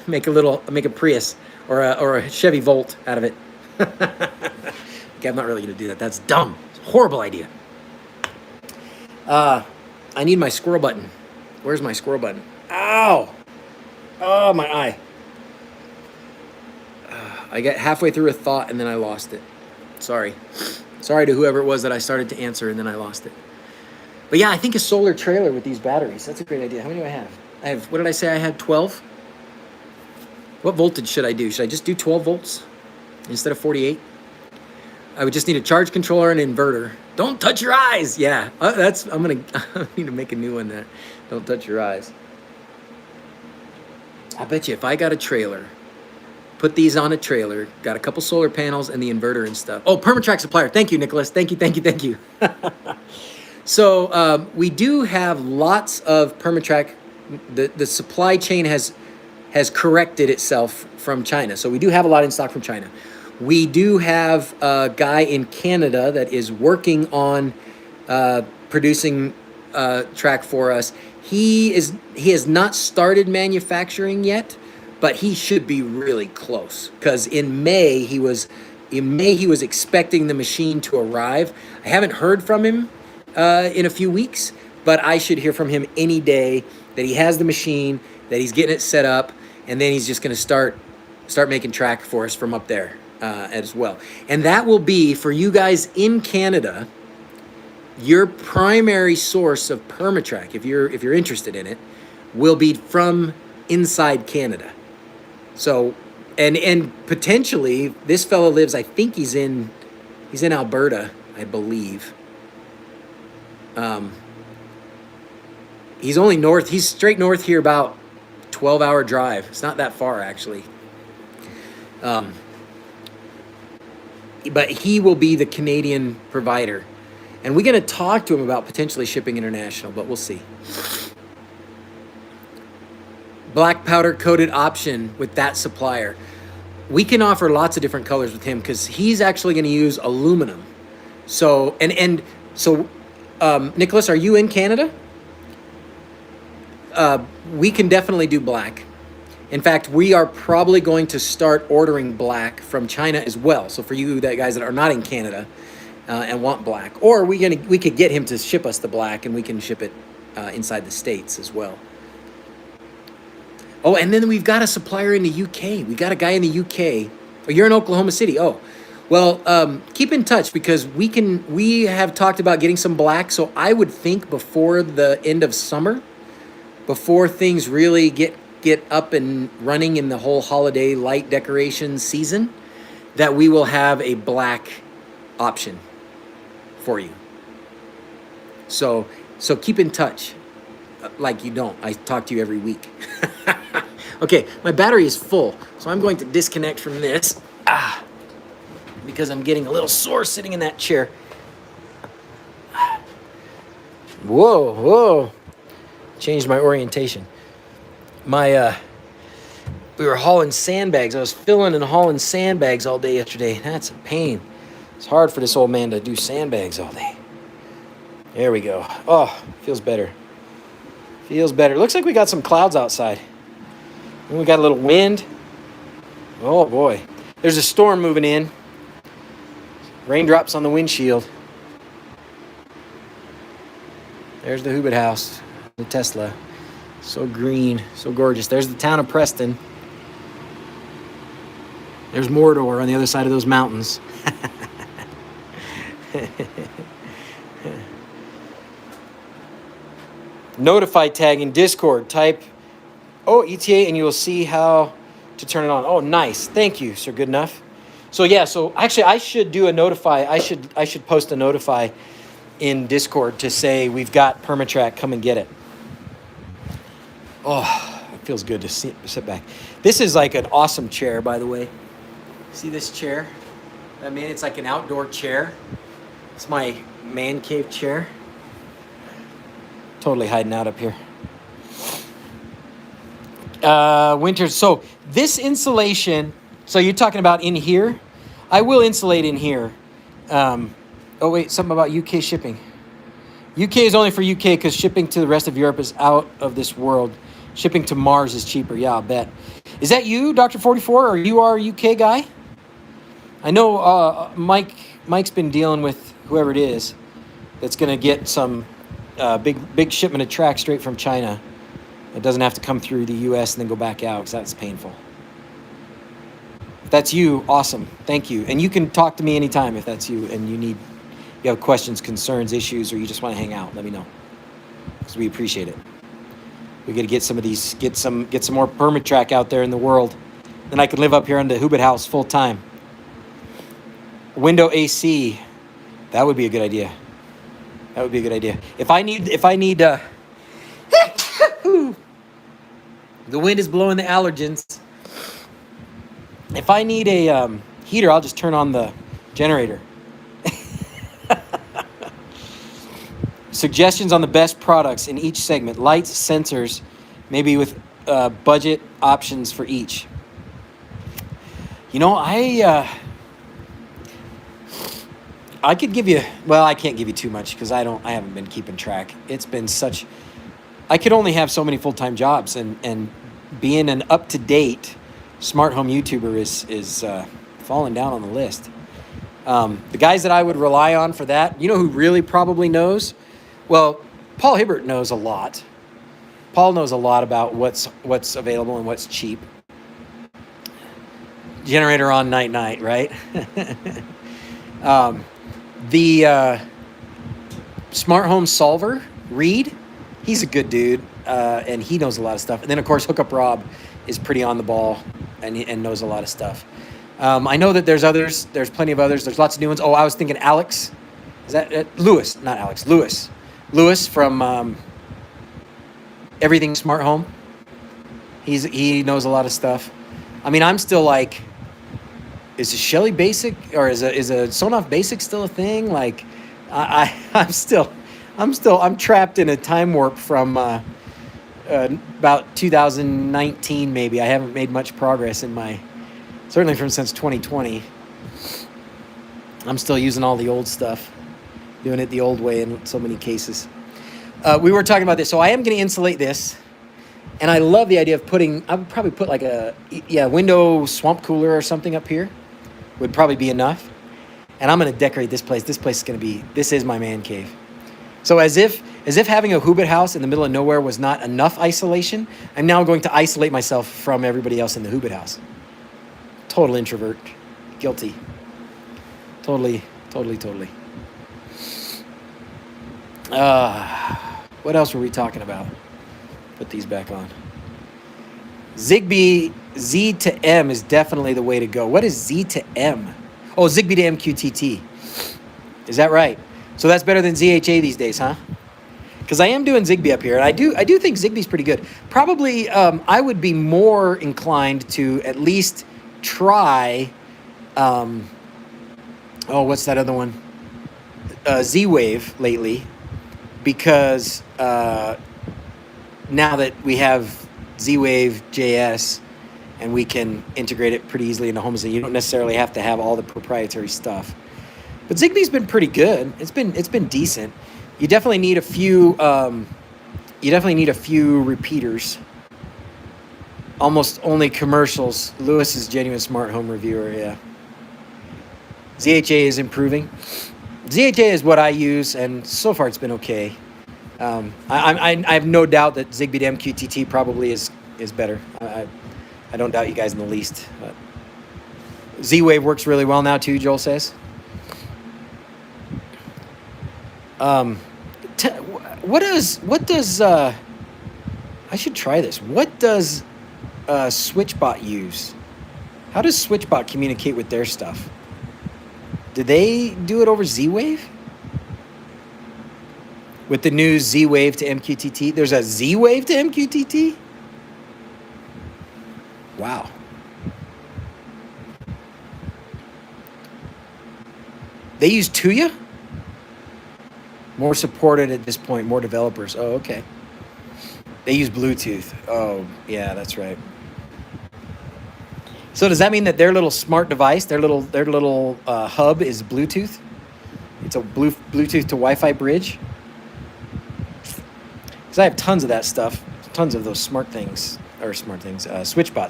Make a Prius or a Chevy Volt out of it. Okay, I'm not really going to do that. That's dumb. It's a horrible idea. I need my squirrel button. Where's my squirrel button? Ow! Oh, my eye. I got halfway through a thought and then I lost it. Sorry. Sorry to whoever it was that I started to answer and then I lost it. But yeah, I think a solar trailer with these batteries. That's a great idea. How many do I have? I have, what did I say? I had 12? What voltage should I do? Should I just do 12 volts instead of 48? I would just need a charge controller and an inverter. Don't touch your eyes. Yeah, I need to make a new one that don't touch your eyes. I bet you if I got a trailer, put these on a trailer, got a couple solar panels and the inverter and stuff. Oh, Permatrack supplier. Thank you, Nicholas. Thank you. So we do have lots of Permatrack. The supply chain has corrected itself from China. So we do have a lot in stock from China. We do have a guy in Canada that is working on producing track for us. He has not started manufacturing yet, but he should be really close, because in May he was expecting the machine to arrive. I haven't heard from him in a few weeks, but I should hear from him any day that he has the machine, that he's getting it set up, and then he's just going to start making track for us from up there. As well. And that will be, for you guys in Canada, your primary source of Permatrack, if you're interested in it, will be from inside Canada. So, and potentially, this fellow lives, I think he's in Alberta, I believe. He's only north, he's straight north here, about 12-hour drive. It's not that far, actually. But he will be the Canadian provider. And we're going to talk to him about potentially shipping international, but we'll see. Black powder coated option with that supplier. We can offer lots of different colors with him because he's actually going to use aluminum. So, Nicholas, are you in Canada? We can definitely do black. In fact, we are probably going to start ordering black from China as well. So for you guys that are not in Canada and want black, or we could get him to ship us the black and we can ship it inside the States as well. Oh, and then we've got a supplier in the UK. We got a guy in the UK. Oh, you're in Oklahoma City. Oh, well, keep in touch because we have talked about getting some black. So I would think before the end of summer, before things really get up and running in the whole holiday light decoration season, that we will have a black option for you. So keep in touch. Like you don't. I talk to you every week. Okay, my battery is full, so I'm going to disconnect from this because I'm getting a little sore sitting in that chair. Whoa. Changed my orientation. We were hauling sandbags. I was filling and hauling sandbags all day yesterday. That's a pain. It's hard for this old man to do sandbags all day. There we go. Oh, feels better. Feels better. Looks like we got some clouds outside. And we got a little wind. Oh boy. There's a storm moving in. Raindrops on the windshield. There's the Hobbit house, the Tesla. So green, so gorgeous. There's the town of Preston. There's Mordor on the other side of those mountains. Notify tag in Discord. Type, ETA, and you will see how to turn it on. Oh, nice. Thank you, Sir Good Enough. So yeah, so actually I should do a notify. I should post a notify in Discord to say we've got Permatrack, come and get it. Oh, it feels good to sit back. This is like an awesome chair, by the way. See this chair? I mean, it's like an outdoor chair. It's my man cave chair. Totally hiding out up here. Winter. So this insulation, so you're talking about in here? I will insulate in here. Oh wait, something about UK shipping. UK is only for UK because shipping to the rest of Europe is out of this world. Shipping to Mars is cheaper. Yeah, I'll bet. Is that you, Dr. 44, or you are a UK guy? I know Mike's been dealing with whoever it is that's going to get some big shipment of track straight from China. It doesn't have to come through the U.S. and then go back out because that's painful. If that's you, awesome. Thank you. And you can talk to me anytime if that's you and you have questions, concerns, issues, or you just want to hang out. Let me know because we appreciate it. We got to get some of these, get some more Permatrack out there in the world. Then I could live up here on the Hobbit house full time. Window AC, that would be a good idea. That would be a good idea. If I need, the wind is blowing the allergens. If I need a heater, I'll just turn on the generator. Suggestions on the best products in each segment. Lights, sensors, maybe with budget options for each. You know, I could give you, well, I can't give you too much because I haven't been keeping track. It's been I could only have so many full-time jobs, and being an up-to-date smart home YouTuber is falling down on the list. The guys that I would rely on for that, you know who really probably knows? Well, Paul Hibbert knows a lot. Paul knows a lot about what's available and what's cheap. Generator on night, right? The smart home solver, Reed, he's a good dude, and he knows a lot of stuff. And then, of course, Hookup Rob is pretty on the ball and knows a lot of stuff. I know that there's others. There's plenty of others. There's lots of new ones. Oh, I was thinking Alex. Is that Lewis? Not Alex. Lewis. Lewis from Everything Smart Home. He knows a lot of stuff. I mean, I'm still like, is a Shelly Basic or is a Signoff Basic still a thing? Like, I'm trapped in a time warp from about 2019 maybe. I haven't made much progress certainly since 2020. I'm still using all the old stuff, doing it the old way in so many cases. We were talking about this, so I am going to insulate this. And I love the idea of I would probably put like a window swamp cooler or something up here. Would probably be enough. And I'm going to decorate this place. This place is this is my man cave. So as if having a Hobbit house in the middle of nowhere was not enough isolation, I'm now going to isolate myself from everybody else in the Hobbit house. Total introvert. Guilty. Totally. What else were we talking about? Put these back on. Zigbee Z to M is definitely the way to go. What is Z to M? Oh, Zigbee to MQTT. Is that right? So that's better than ZHA these days, huh? Because I am doing Zigbee up here, and I do think Zigbee's pretty good. Probably I would be more inclined to at least try. What's that other one? Z-Wave lately, because now that we have Z-Wave JS and we can integrate it pretty easily into Home Assistant, you don't necessarily have to have all the proprietary stuff. But Zigbee's been pretty good. It's been decent. You definitely need a few. You definitely need a few repeaters. Almost only commercials. Lewis is genuine smart home reviewer. Yeah. ZHA is improving. ZHA is what I use, and so far it's been okay. I have no doubt that Zigbee to MQTT probably is better. I don't doubt you guys in the least. But Z-Wave works really well now too, Joel says. What does I should try this. What does SwitchBot use? How does SwitchBot communicate with their stuff? Do they do it over Z-Wave? With the new Z-Wave to MQTT? There's a Z-Wave to MQTT? Wow. They use Tuya? More supported at this point, more developers. Oh, okay. They use Bluetooth. Oh, yeah, that's right. So does that mean that their little smart device, their little hub is Bluetooth? It's a Bluetooth to Wi-Fi bridge? Because I have tons of that stuff, tons of those SwitchBot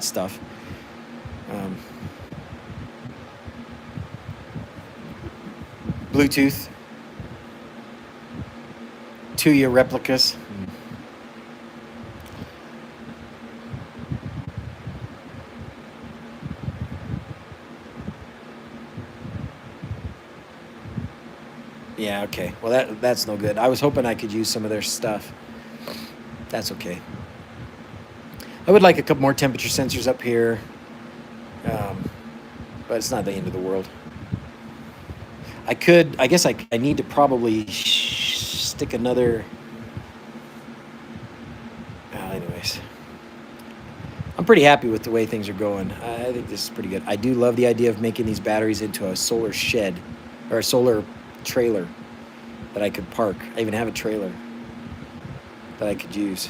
stuff. Bluetooth. Tuya replicas. Yeah, okay. Well, that's no good. I was hoping I could use some of their stuff. That's okay. I would like a couple more temperature sensors up here, but it's not the end of the world. I guess I need to probably stick another. Anyways, I'm pretty happy with the way things are going. I think this is pretty good. I do love the idea of making these batteries into a solar shed or a solar trailer that I could park. I even have a trailer that I could use.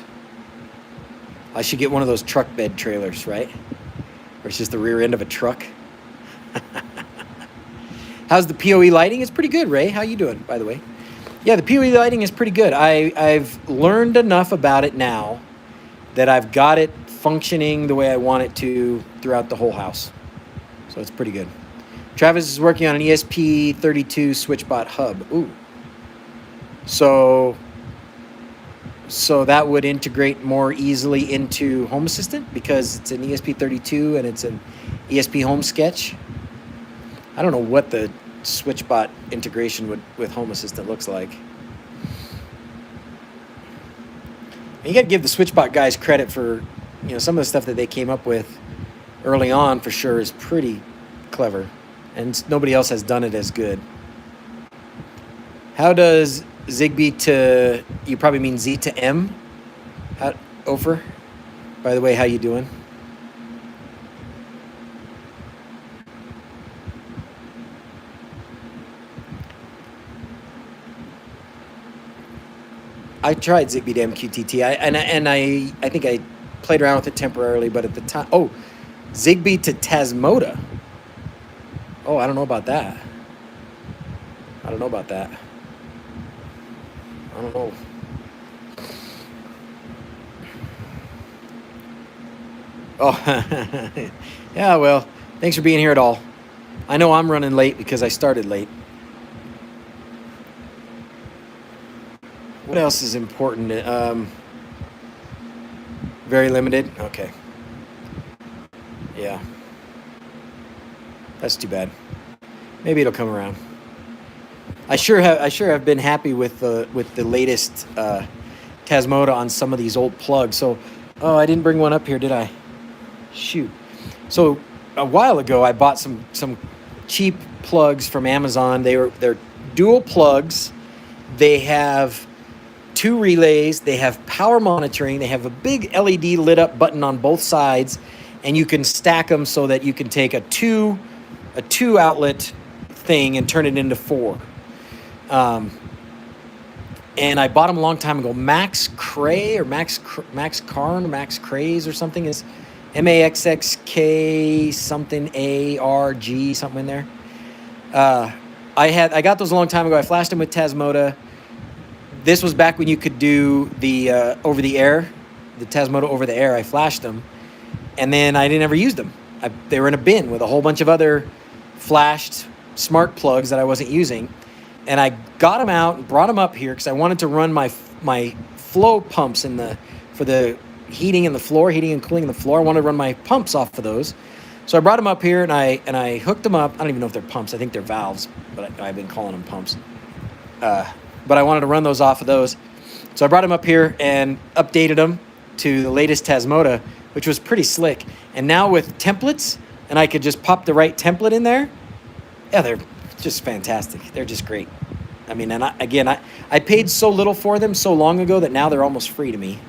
I should get one of those truck bed trailers, right? Where it's just the rear end of a truck. How's the PoE lighting? It's pretty good, Ray. How you doing, by the way? Yeah, the PoE lighting is pretty good. I've learned enough about it now that I've got it functioning the way I want it to throughout the whole house. So it's pretty good. Travis is working on an ESP32 SwitchBot hub. Ooh. So that would integrate more easily into Home Assistant because it's an ESP32 and it's an ESP Home Sketch. I don't know what the SwitchBot integration with Home Assistant looks like. And you got to give the SwitchBot guys credit for, some of the stuff that they came up with early on for sure is pretty clever. And nobody else has done it as good. How does Zigbee to, you probably mean Z to M? Ofer? By the way, how you doing? I tried Zigbee to MQTT. I think I played around with it temporarily, but at the time, Zigbee to Tasmota. Oh, I don't know about that. I don't know. Oh, yeah, well, thanks for being here at all. I know I'm running late because I started late. What else is important? Very limited? Okay. Yeah. That's too bad. Maybe it'll come around. I sure have been happy with the latest Tasmota on some of these old plugs. So, I didn't bring one up here, did I? Shoot. So a while ago, I bought some cheap plugs from Amazon. They're dual plugs. They have 2 relays. They have power monitoring. They have a big LED lit up button on both sides, and you can stack them so that you can take a two outlet thing and turn it into 4. And I bought them a long time ago. Max Cray or Max Carn, Max Craze or something is MAXXK something ARG, something in there. I got those a long time ago. I flashed them with Tasmota. This was back when you could do the over the air, the Tasmota over the air. I flashed them, and then I didn't ever use them. They were in a bin with a whole bunch of other flashed smart plugs that I wasn't using. And I got them out and brought them up here because I wanted to run my flow pumps for the heating and cooling in the floor. I wanted to run my pumps off of those. So I brought them up here and I hooked them up. I don't even know if they're pumps. I think they're valves, but I've been calling them pumps. But I wanted to run those off of those. So I brought them up here and updated them to the latest Tasmota, which was pretty slick. And now with templates, and I could just pop the right template in there. Yeah, they're just fantastic. They're just great. I mean, and I paid so little for them so long ago that now they're almost free to me.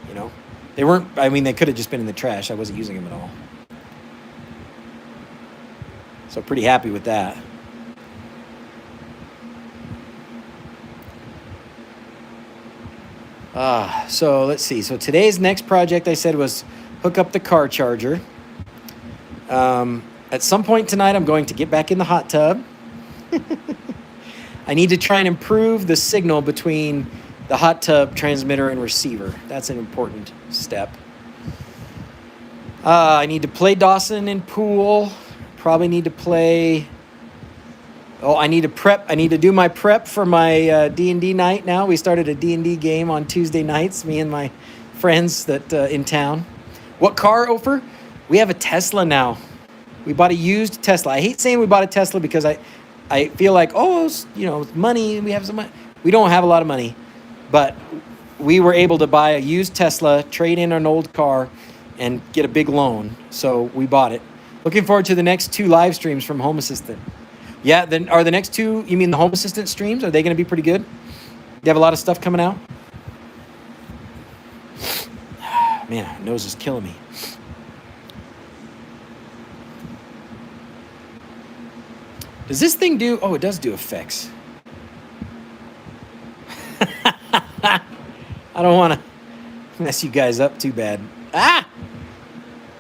You know, they weren't, I mean, they could have just been in the trash. I wasn't using them at all. So pretty happy with that. So let's see. So today's next project I said was hook up the car charger. At some point tonight, I'm going to get back in the hot tub. I need to try and improve the signal between the hot tub transmitter and receiver. That's an important step. I need to play Dawson in pool. Probably need to play... Oh, I need to prep. I need to do my prep for my D&D night now. We started a D&D game on Tuesday nights, me and my friends that in town. What car, Ofer? We have a Tesla now. We bought a used Tesla. I hate saying we bought a Tesla because I feel like, oh, you know, money. We have some money. We don't have a lot of money, but we were able to buy a used Tesla, trade in an old car, and get a big loan. So we bought it. Looking forward to the next 2 live streams from Home Assistant. Yeah, then are the next 2, you mean the Home Assistant streams? Are they going to be pretty good? You have a lot of stuff coming out? Man, my nose is killing me. Does this thing do... Oh, it does do effects. I don't want to mess you guys up too bad. Ah!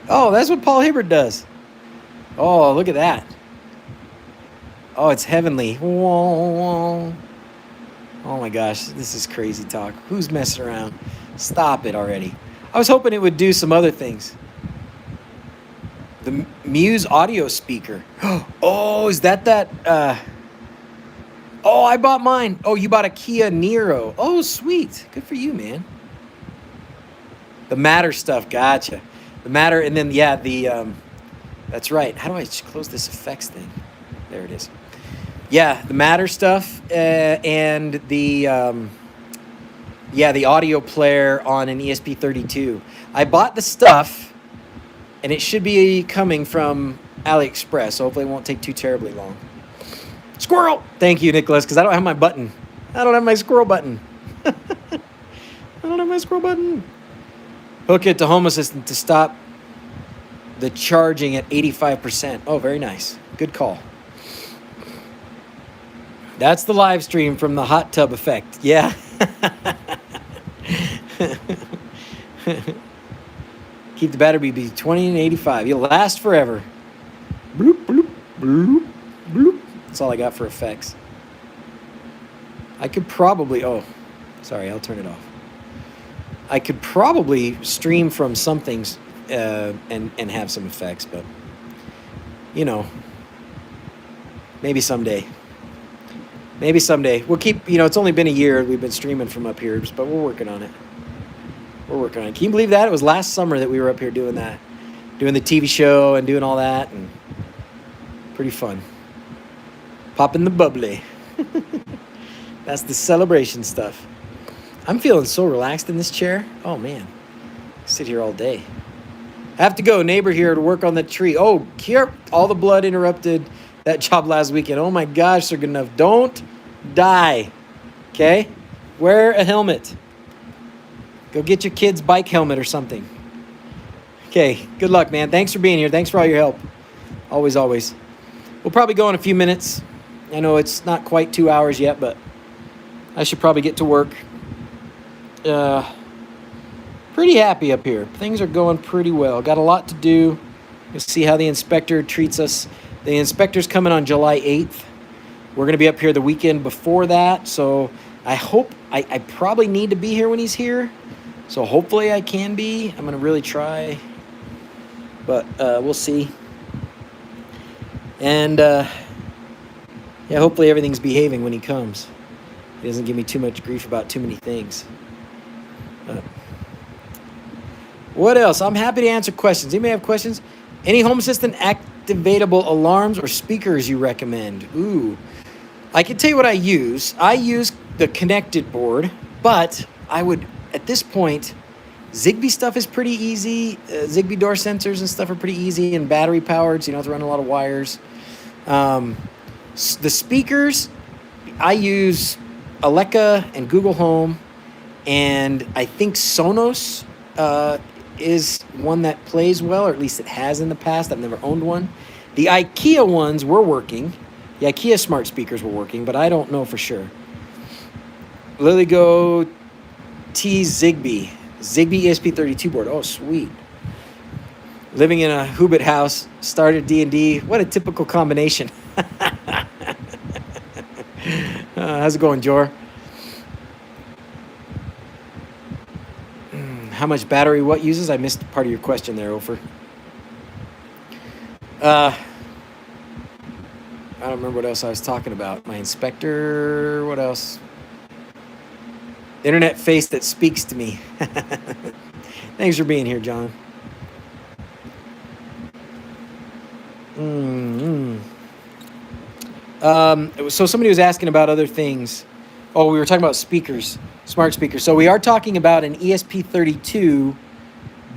Oh, that's what Paul Hibbert does. Oh, look at that. Oh, it's heavenly. Whoa, whoa. Oh my gosh, this is crazy talk. Who's messing around? Stop it already. I was hoping it would do some other things. The Muse audio speaker. Oh, is that? Oh, I bought mine. Oh, you bought a Kia Niro. Oh, sweet. Good for you, man. The Matter stuff. Gotcha. The Matter, and then, yeah, that's right. How do I close this effects thing? There it is. Yeah, the Matter stuff and the audio player on an ESP32. I bought the stuff, and it should be coming from AliExpress, so hopefully it won't take too terribly long. Squirrel! Thank you, Nicholas, because I don't have my button. I don't have my squirrel button. I don't have my squirrel button. Hook it to Home Assistant to stop the charging at 85%. Oh, very nice. Good call. That's the live stream from the hot tub effect. Yeah. Keep the battery between 20 and 85. You'll last forever. Bloop, bloop, bloop, bloop. That's all I got for effects. I could probably... Oh, sorry, I'll turn it off. I could probably stream from some things and have some effects, but, you know, maybe someday. Maybe someday. We'll keep, you know, it's only been a year we've been streaming from up here, but we're working on it. We're working on it. Can you believe that? It was last summer that we were up here doing that. Doing the TV show and doing all that. And pretty fun. Popping the bubbly. That's the celebration stuff. I'm feeling so relaxed in this chair. Oh, man. I sit here all day. I have to go. Neighbor here to work on the tree. Oh, here, all the blood interrupted that job last weekend. Oh my gosh, they're good enough. Don't die. Okay? Wear a helmet. Go get your kid's bike helmet or something. Okay, good luck, man. Thanks for being here. Thanks for all your help. Always, always. We'll probably go in a few minutes. I know it's not quite 2 hours yet, but I should probably get to work. Pretty happy up here. Things are going pretty well. Got a lot to do. You'll see how the inspector treats us. The inspector's coming on July 8th. We're going to be up here the weekend before that, so I hope I probably need to be here when he's here. So hopefully I can be. I'm going to really try, but we'll see. And yeah, hopefully everything's behaving when he comes. He doesn't give me too much grief about too many things. What else? I'm happy to answer questions. Anybody have questions? Any Home Assistant activatable alarms or speakers you recommend? Ooh, I can tell you what I use. I use the connected board, but I would, at this point, Zigbee stuff is pretty easy. Zigbee door sensors and stuff are pretty easy and battery powered, so you don't have to run a lot of wires. The speakers, I use Alexa and Google Home, and I think Sonos is one that plays well, or at least it has in the past. I've never owned one. The IKEA ones were working. The IKEA smart speakers were working, but I don't know for sure. LilyGo T Zigbee. Zigbee ESP32 board. Oh, sweet. Living in a Hobbit house, started D&D. What a typical combination. How's it going, Jor? How much battery what uses? I missed part of your question there, Ofer. I don't remember what else I was talking about. My inspector, what else? Internet face that speaks to me. Thanks for being here, John. So somebody was asking about other things. Oh, we were talking about speakers, smart speakers. So we are talking about an ESP32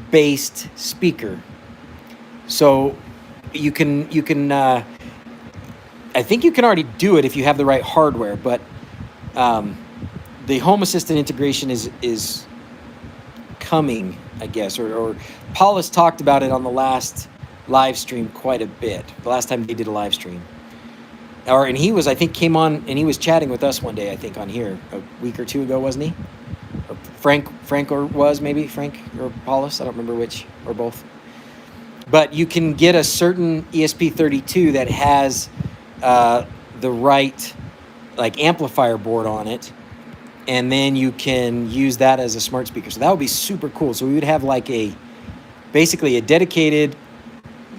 based speaker. So you can I think you can already do it if you have the right hardware, but the Home Assistant integration is coming, I guess, or Paulus talked about it on the last live stream quite a bit. The last time they did a live stream. And he was, I think, came on and he was chatting with us one day, I think, on here a week or two ago, wasn't he? Or Frank or was maybe Frank or Paulus, I don't remember which, or both. But you can get a certain ESP32 that has the right like amplifier board on it, and then you can use that as a smart speaker. So that would be super cool. So we would have like basically a dedicated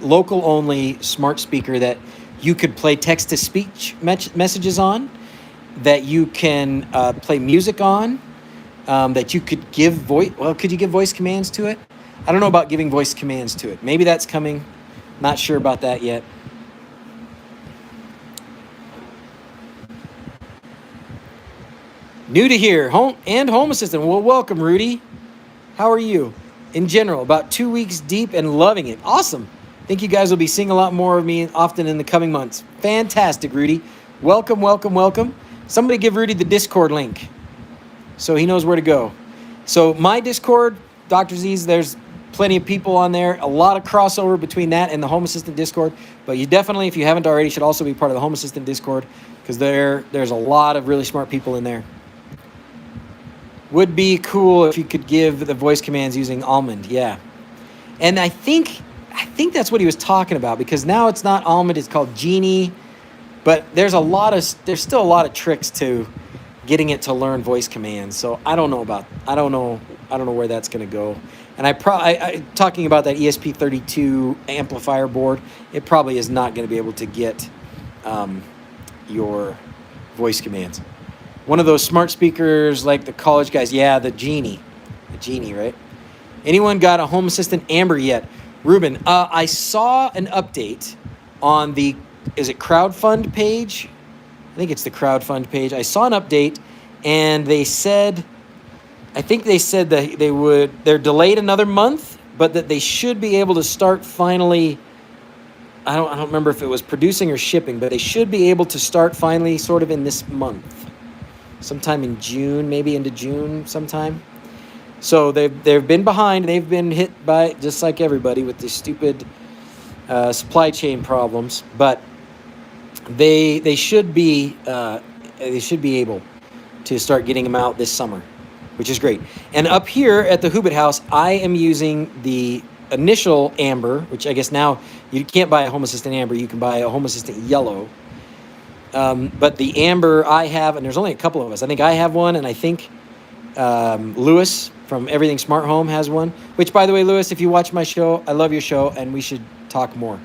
local only smart speaker that you could play text-to-speech messages on, that you can play music on, that you could give voice. Well, could you give voice commands to it? I don't know about giving voice commands to it. Maybe that's coming. Not sure about that yet. New to here, Home Assistant. Well, welcome, Rudy. How are you? In general, about 2 weeks deep and loving it. Awesome. Think you guys will be seeing a lot more of me often in the coming months. Fantastic, Rudy. Welcome, welcome, welcome. Somebody give Rudy the Discord link so he knows where to go. So my Discord, DrZzs, there's plenty of people on there. A lot of crossover between that and the Home Assistant Discord. But you definitely, if you haven't already, should also be part of the Home Assistant Discord because there's a lot of really smart people in there. Would be cool if you could give the voice commands using Almond, yeah. And I think that's what he was talking about, because now it's not Almond, it's called Genie. But there's still a lot of tricks to getting it to learn voice commands. So I don't know where that's going to go. And I talking about that ESP32 amplifier board, it probably is not going to be able to get your voice commands. One of those smart speakers like the college guys, yeah, the Genie, right? Anyone got a Home Assistant Amber yet? Ruben, I saw an update on is it crowdfund page? I think it's the crowdfund page. I saw an update, and they said that they're delayed another month, but that they should be able to start finally. I don't remember if it was producing or shipping, but they should be able to start finally sort of in this month, sometime in June, maybe into June sometime. So they've been behind. They've been hit by, just like everybody, with these stupid supply chain problems. But they should be able. to start getting them out this summer, which is great. And up here at the Hobbit house, I am using the initial amber, which I guess now you can't buy a Home Assistant amber, you can buy a Home Assistant yellow. But the amber I have, and there's only a couple of us. I think I have one, and I think Lewis from Everything Smart Home has one. Which, by the way, Lewis, if you watch my show, I love your show, and we should talk more.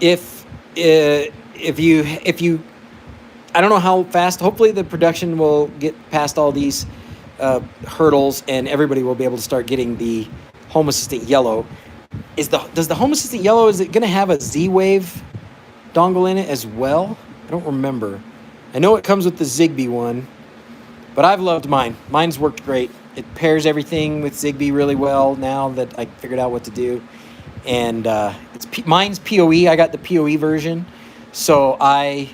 If you, I don't know how fast. Hopefully, the production will get past all these hurdles, and everybody will be able to start getting the Home Assistant yellow. Does the Home Assistant yellow, is it going to have a Z-Wave dongle in it as well? I don't remember. I know it comes with the Zigbee one, but I've loved mine. Mine's worked great. It pairs everything with Zigbee really well now that I figured out what to do. And mine's PoE. I got the PoE version, so I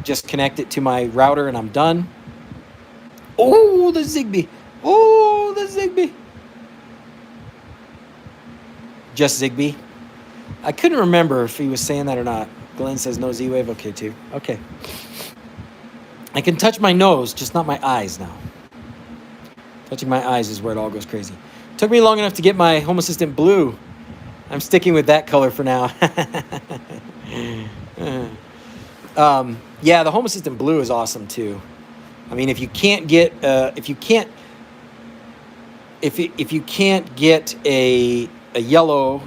just connect it to my router and I'm done. Oh, the Zigbee. Oh, the Zigbee. Just Zigbee. I couldn't remember if he was saying that or not. Glenn says no Z-Wave. Okay, too. Okay. I can touch my nose, just not my eyes now. Touching my eyes is where it all goes crazy. Took me long enough to get my Home Assistant blue. I'm sticking with that color for now. Yeah, the Home Assistant blue is awesome too. I mean, if you can't get if you can't get a yellow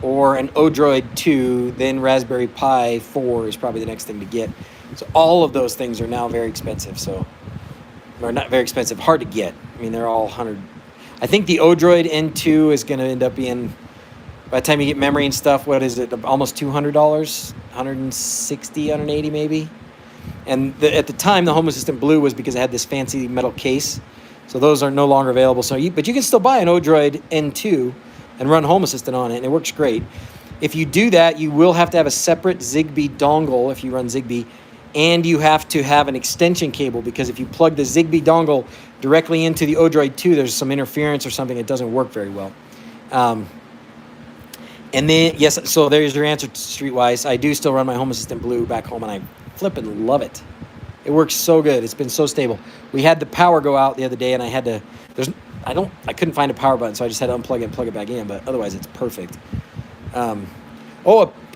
or an Odroid 2, then Raspberry Pi 4 is probably the next thing to get. So all of those things are now very expensive. So, or not very expensive, hard to get. I mean, they're all 100. I think the Odroid N2 is going to end up being, by the time you get memory and stuff, what is it? Almost $200, 160, 180 maybe. And at the time, the Home Assistant Blue was because it had this fancy metal case. So those are no longer available. But you can still buy an Odroid N2 and run Home Assistant on it, and it works great. If you do that, you will have to have a separate Zigbee dongle if you run Zigbee, and you have to have an extension cable, because if you plug the Zigbee dongle directly into the Odroid 2, there's some interference or something. It doesn't work very well. And then, yes, so there's your answer to Streetwise. I do still run my Home Assistant Blue back home, and I flippin' love it. It works so good. It's been so stable. We had the power go out the other day, and I had to, I couldn't find a power button, so I just had to unplug it and plug it back in, but otherwise it's perfect. A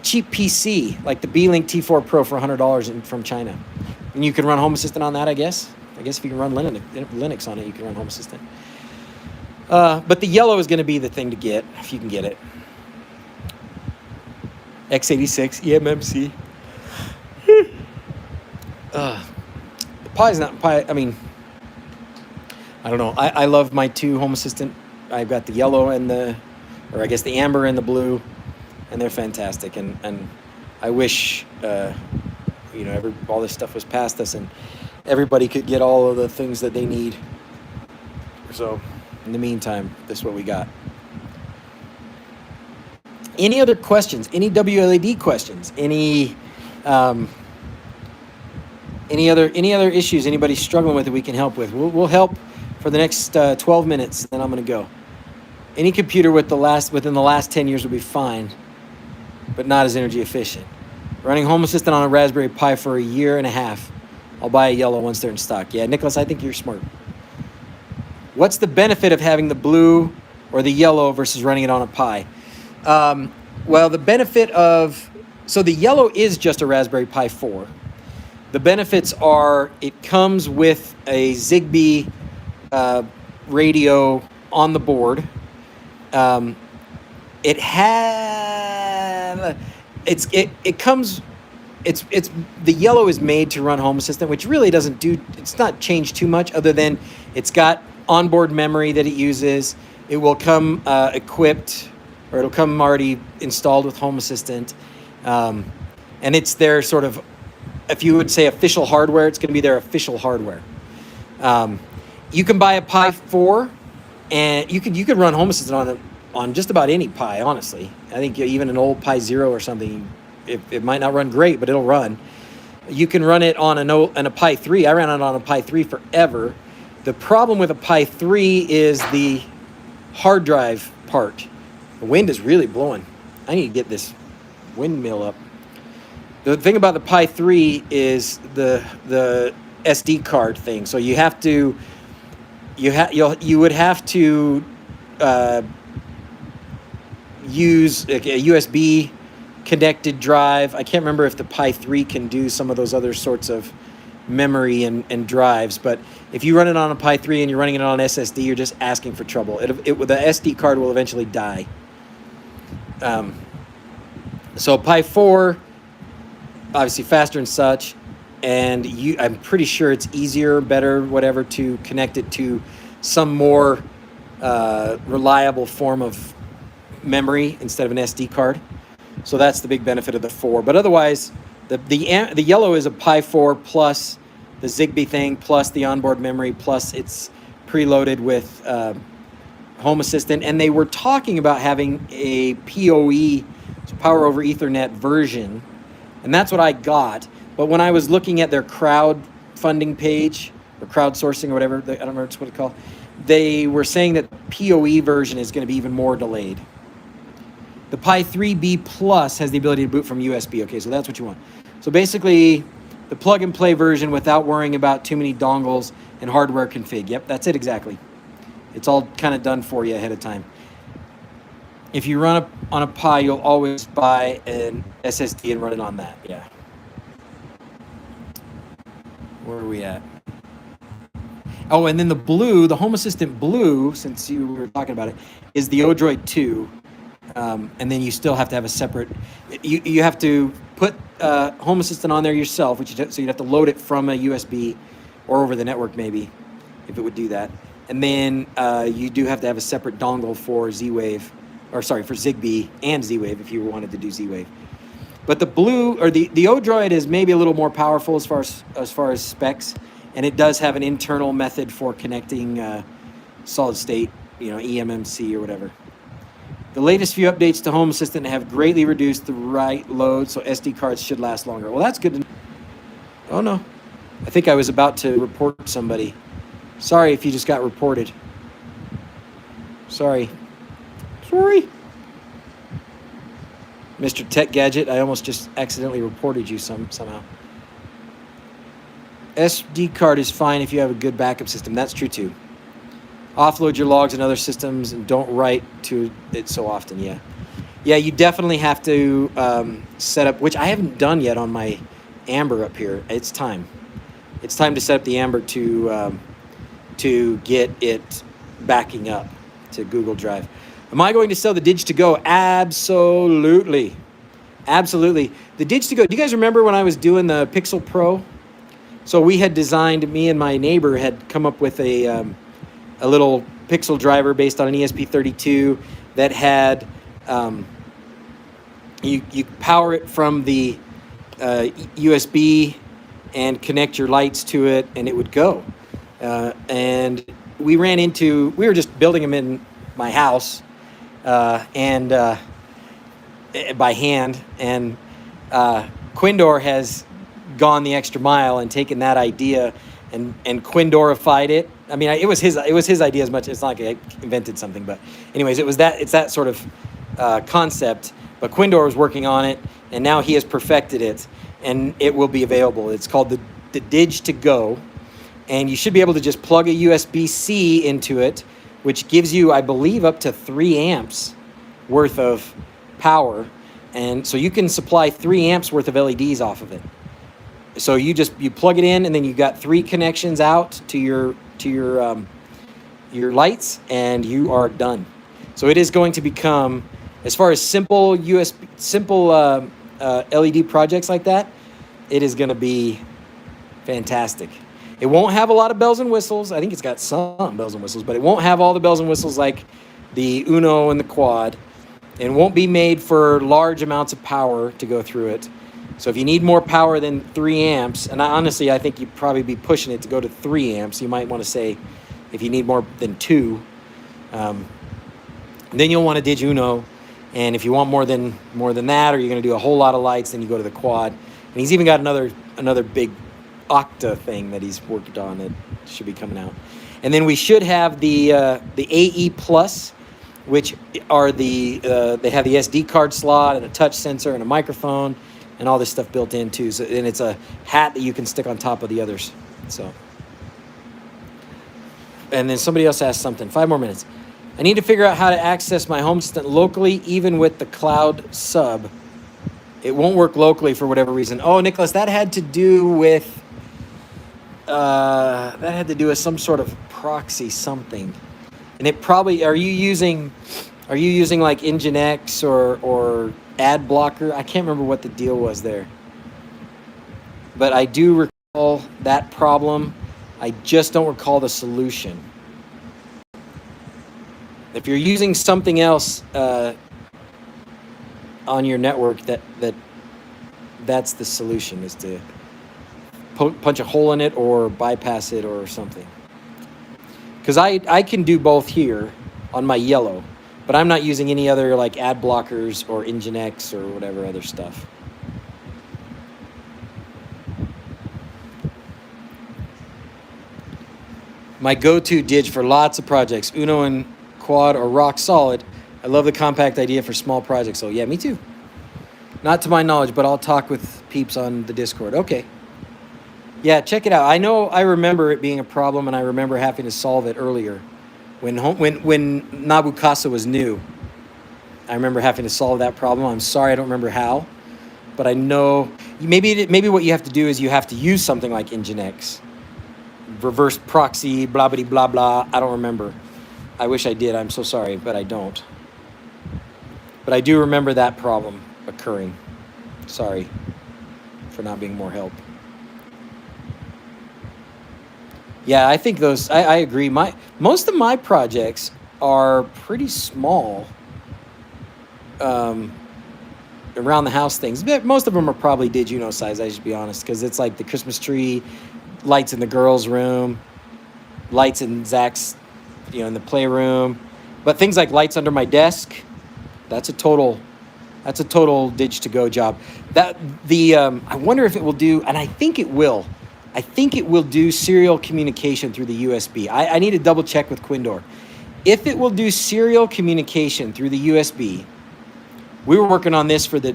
cheap PC, like the B-Link T4 Pro for $100 from China. And you can run Home Assistant on that, I guess. I guess if you can run Linux on it, you can run Home Assistant. But the yellow is going to be the thing to get, if you can get it. x86, eMMC. The Pi's not Pi. I mean, I don't know. I love my two Home Assistant. I've got the yellow and the amber and the blue, and they're fantastic. And I wish, all this stuff was past us and everybody could get all of the things that they need. So, in the meantime, this is what we got. Any other questions? Any wLED questions? Any other issues anybody's struggling with that we can help with? We'll help for the next 12 minutes, then I'm going to go. Any computer within the last 10 years will be fine, but not as energy efficient. Running Home Assistant on a Raspberry Pi for a year and a half. I'll buy a yellow once they're in stock. Yeah, Nicholas, I think you're smart. What's the benefit of having the blue or the yellow versus running it on a Pi? Well, the benefit so the yellow is just a Raspberry Pi 4. The benefits are it comes with a Zigbee radio on the board. The yellow is made to run Home Assistant, which really it's not changed too much other than it's got onboard memory that it uses. It will come equipped, or it'll come already installed with Home Assistant. And it's their sort of, if you would say official hardware, it's going to be their official hardware. You can buy a Pi 4, and you could run Home Assistant on just about any Pi, honestly. I think even an old Pi 0 or something, it might not run great, but it'll run. You can run it on a Pi 3. I ran it on a Pi 3 forever. The problem with a Pi 3 is the hard drive part. The wind is really blowing. I need to get this windmill up. The thing about the Pi 3 is the SD card thing. So you have to you would have to use a USB connected drive. I can't remember if the Pi 3 can do some of those other sorts of memory and drives, but if you run it on a Pi 3 and you're running it on SSD, you're just asking for trouble. The SD card will eventually die. So Pi 4, obviously faster and such, and I'm pretty sure it's easier, better, whatever, to connect it to some more reliable form of memory instead of an SD card. So that's the big benefit of the 4. But otherwise, the yellow is a Pi 4 plus the Zigbee thing, plus the onboard memory, plus it's preloaded with Home Assistant. And they were talking about having a PoE, so Power over Ethernet version, and that's what I got. But when I was looking at their crowdfunding page, or crowdsourcing or whatever, I don't remember what it's called, they were saying that the PoE version is going to be even more delayed. The Pi 3B Plus has the ability to boot from USB. Okay, so that's what you want. So basically, the plug-and-play version without worrying about too many dongles and hardware config. Yep, that's it exactly. It's all kind of done for you ahead of time. If you run on a Pi, you'll always buy an SSD and run it on that. Yeah. Where are we at? Oh, and then the blue, the Home Assistant blue, since you were talking about it, is the Odroid 2. And then you still have to have a separate, you have to put Home Assistant on there yourself, so you'd have to load it from a USB or over the network maybe, if it would do that. And then you do have to have a separate dongle for Z-Wave, or sorry, for Zigbee and Z-Wave if you wanted to do Z-Wave. But the blue, or the Odroid is maybe a little more powerful as far as specs, and it does have an internal method for connecting solid state, eMMC or whatever. The latest few updates to Home Assistant have greatly reduced the write load, so SD cards should last longer. Well, that's good to know. Oh, no. I think I was about to report somebody. Sorry if you just got reported. Sorry. Mr. Tech Gadget, I almost just accidentally reported you somehow. SD card is fine if you have a good backup system. That's true, too. Offload your logs in other systems and don't write to it so often. Yeah, you definitely have to set up, which I haven't done yet on my Amber up here. It's time to set up the Amber to get it backing up to Google Drive. Am I going to sell the Dig2Go? Absolutely. The Dig2Go, do you guys remember when I was doing the Pixel Pro? So we had designed, me and my neighbor had come up with a little Pixel driver based on an ESP32 that had, you power it from the USB and connect your lights to it, and it would go. And we were just building them in my house and by hand, and Quindor has gone the extra mile and taken that idea and Quindorified it. I mean, it was his idea as much. It's not like I invented something, but anyways, it's that sort of concept. But Quindor was working on it, and now he has perfected it, and it will be available. It's called the Dig2Go, and you should be able to just plug a USB-C into it, which gives you, I believe, up to 3 amps worth of power, and so you can supply 3 amps worth of LEDs off of it. So you plug it in, and then you got 3 connections out to your lights, and you are done. So it is going to become, as far as simple LED projects like that, it is going to be fantastic. It won't have a lot of bells and whistles. I think it's got some bells and whistles, but it won't have all the bells and whistles like the Uno and the Quad. And won't be made for large amounts of power to go through it. So if you need more power than 3 amps, and honestly, I think you'd probably be pushing it to go to 3 amps. You might want to say if you need more than 2, then you'll want a Dig Uno. And if you want more than that, or you're going to do a whole lot of lights, then you go to the Quad. And he's even got another big Octa thing that he's worked on that should be coming out. And then we should have the AE Plus, which are they have the SD card slot and a touch sensor and a microphone. and all this stuff built in too. So, and it's a hat that you can stick on top of the others. So, and then somebody else asked something. 5 more minutes. I need to figure out how to access my home assistant locally, even with the cloud sub. It won't work locally for whatever reason. Oh, Nicholas, that had to do with some sort of proxy something. And it probably, are you using like Nginx or ad blocker? I can't remember what the deal was there. But I do recall that problem. I just don't recall the solution. If you're using something else on your network, that's the solution, is to punch a hole in it or bypass it or something. Because I can do both here on my yellow, but I'm not using any other like ad blockers or Nginx or whatever other stuff. My go-to DIG for lots of projects, Uno and Quad or rock solid. I love the compact idea for small projects. So yeah, me too. Not to my knowledge, but I'll talk with peeps on the Discord. Okay. Yeah, check it out. I remember it being a problem, and I remember having to solve it earlier when Nabu Casa was new. I remember having to solve that problem. I'm sorry, I don't remember how, but I know maybe what you have to do is you have to use something like Nginx, reverse proxy, blah blah blah blah. I don't remember. I wish I did. I'm so sorry, but I don't. But I do remember that problem occurring. Sorry for not being more help. Yeah, I think those, I agree. Most of my projects are pretty small around the house things. Most of them are probably Did You Know size, I should be honest, because it's like the Christmas tree, lights in the girls' room, lights in Zach's, in the playroom. But things like lights under my desk, that's a total Dig to Go job. I wonder if it will do, and I think it will. I think it will do serial communication through the USB. I need to double check with Quindor. If it will do serial communication through the USB, we were working on this with the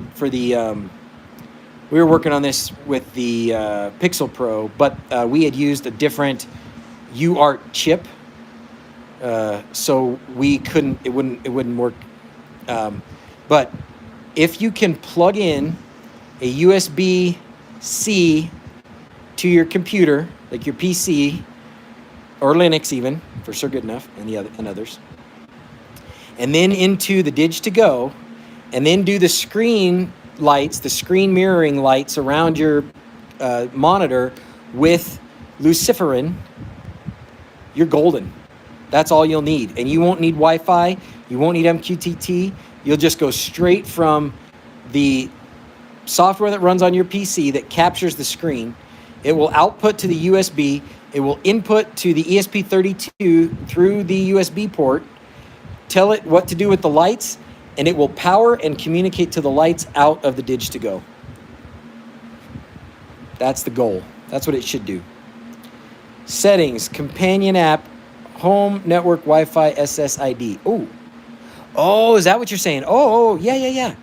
Pixel Pro, but we had used a different UART chip, so we couldn't. It wouldn't work. But if you can plug in a USB-C to your computer, like your PC or Linux even, for sure good enough, and others, and then into the Dig to Go, and then do the screen lights, the screen mirroring lights around your monitor with luciferin, you're golden. That's all you'll need. And you won't need Wi-Fi, you won't need MQTT, you'll just go straight from the software that runs on your PC that captures the screen. It will output to the USB. It will input to the ESP32 through the USB port, tell it what to do with the lights, and it will power and communicate to the lights out of the Dig to Go. That's the goal. That's what it should do. Settings, companion app, home network Wi-Fi SSID. Oh, is that what you're saying? Yeah.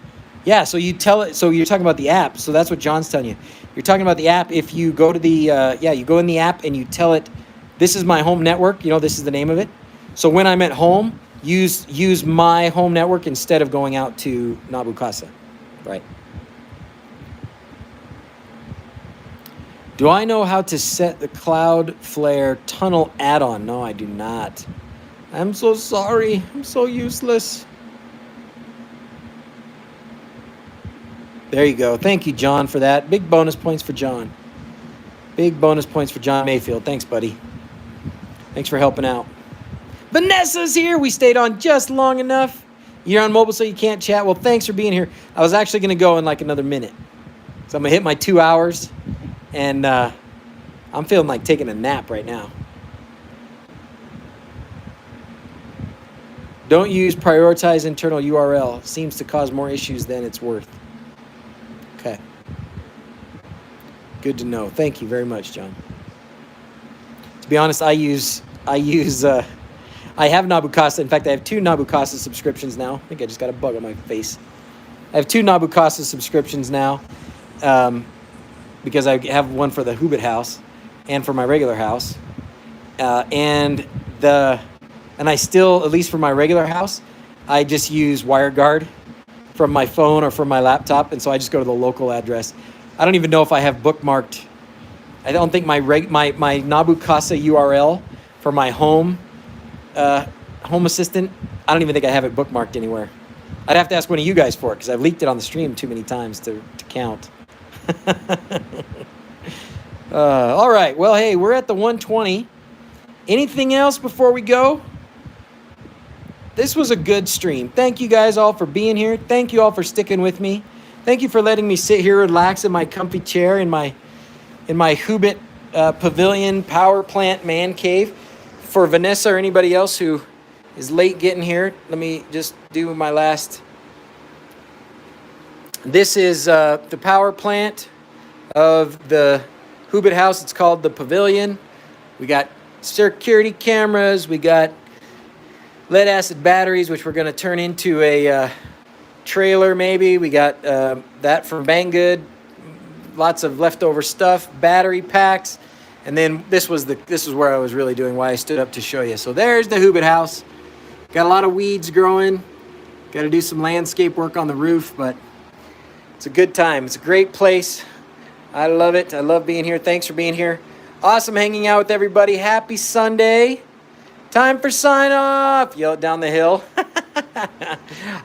Yeah, so you tell it, so you're talking about the app. So that's what John's telling you. You're talking about the app. If you go to the, you go in the app and you tell it, this is my home network. This is the name of it. So when I'm at home, use my home network instead of going out to Nabu Casa, right? Do I know how to set the Cloudflare tunnel add-on? No, I do not. I'm so sorry. I'm so useless. There you go. Thank you, John, for that. Big bonus points for John. Big bonus points for John Mayfield. Thanks, buddy. Thanks for helping out. Vanessa's here. We stayed on just long enough. You're on mobile, so you can't chat. Well, thanks for being here. I was actually going to go in like another minute. So I'm going to hit my 2 hours. And I'm feeling like taking a nap right now. Don't use prioritize internal URL. Seems to cause more issues than it's worth. Okay. Good to know. Thank you very much, John. To be honest, I have Nabu Casa. In fact, I have 2 Nabu Casa subscriptions now. I think I just got a bug on my face. I have 2 Nabu Casa subscriptions now. because I have one for the Hobbit house and for my regular house. And I still, at least for my regular house, I just use WireGuard from my phone or from my laptop, and so I just go to the local address. I don't even know if I have bookmarked. I don't think my Nabu Casa URL for my home assistant, I don't even think I have it bookmarked anywhere. I'd have to ask one of you guys for it because I've leaked it on the stream too many times to count. All right. Well, hey, we're at the 120. Anything else before we go? This was a good stream. Thank you guys all for being here. Thank you all for sticking with me. Thank you for letting me sit here, relax in my comfy chair in my Hobbit Pavilion Power Plant Man Cave. For Vanessa or anybody else who is late getting here, let me just do my last. This is the power plant of the Hobbit house. It's called the Pavilion. We got security cameras. We got lead acid batteries, which we're going to turn into a trailer maybe. We got that from Banggood. Lots of leftover stuff, battery packs. And then this is where I was really doing why I stood up to show you. So there's the Hobbit house. Got a lot of weeds growing. Got to do some landscape work on the roof, but it's a good time. It's a great place. I love it. I love being here. Thanks for being here. Awesome hanging out with everybody. Happy Sunday. Time for sign off. Yell it down the hill.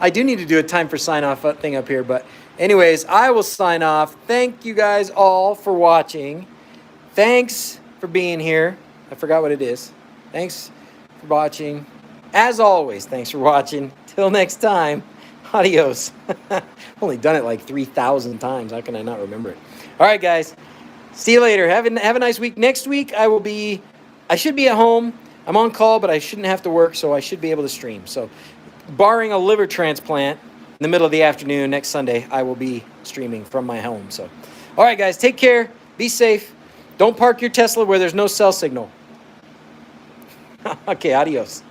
I do need to do a time for sign off thing up here, but anyways, I will sign off. Thank you guys all for watching. Thanks for being here. I forgot what it is. Thanks for watching. As always, thanks for watching. Till next time, adios. I've only done it like 3,000 times. How can I not remember it? All right, guys. See you later. Have a nice week. Next week, I should be at home. I'm on call, but I shouldn't have to work, so I should be able to stream. So, barring a liver transplant in the middle of the afternoon next Sunday, I will be streaming from my home. So, all right, guys. Take care. Be safe. Don't park your Tesla where there's no cell signal. Okay, adios.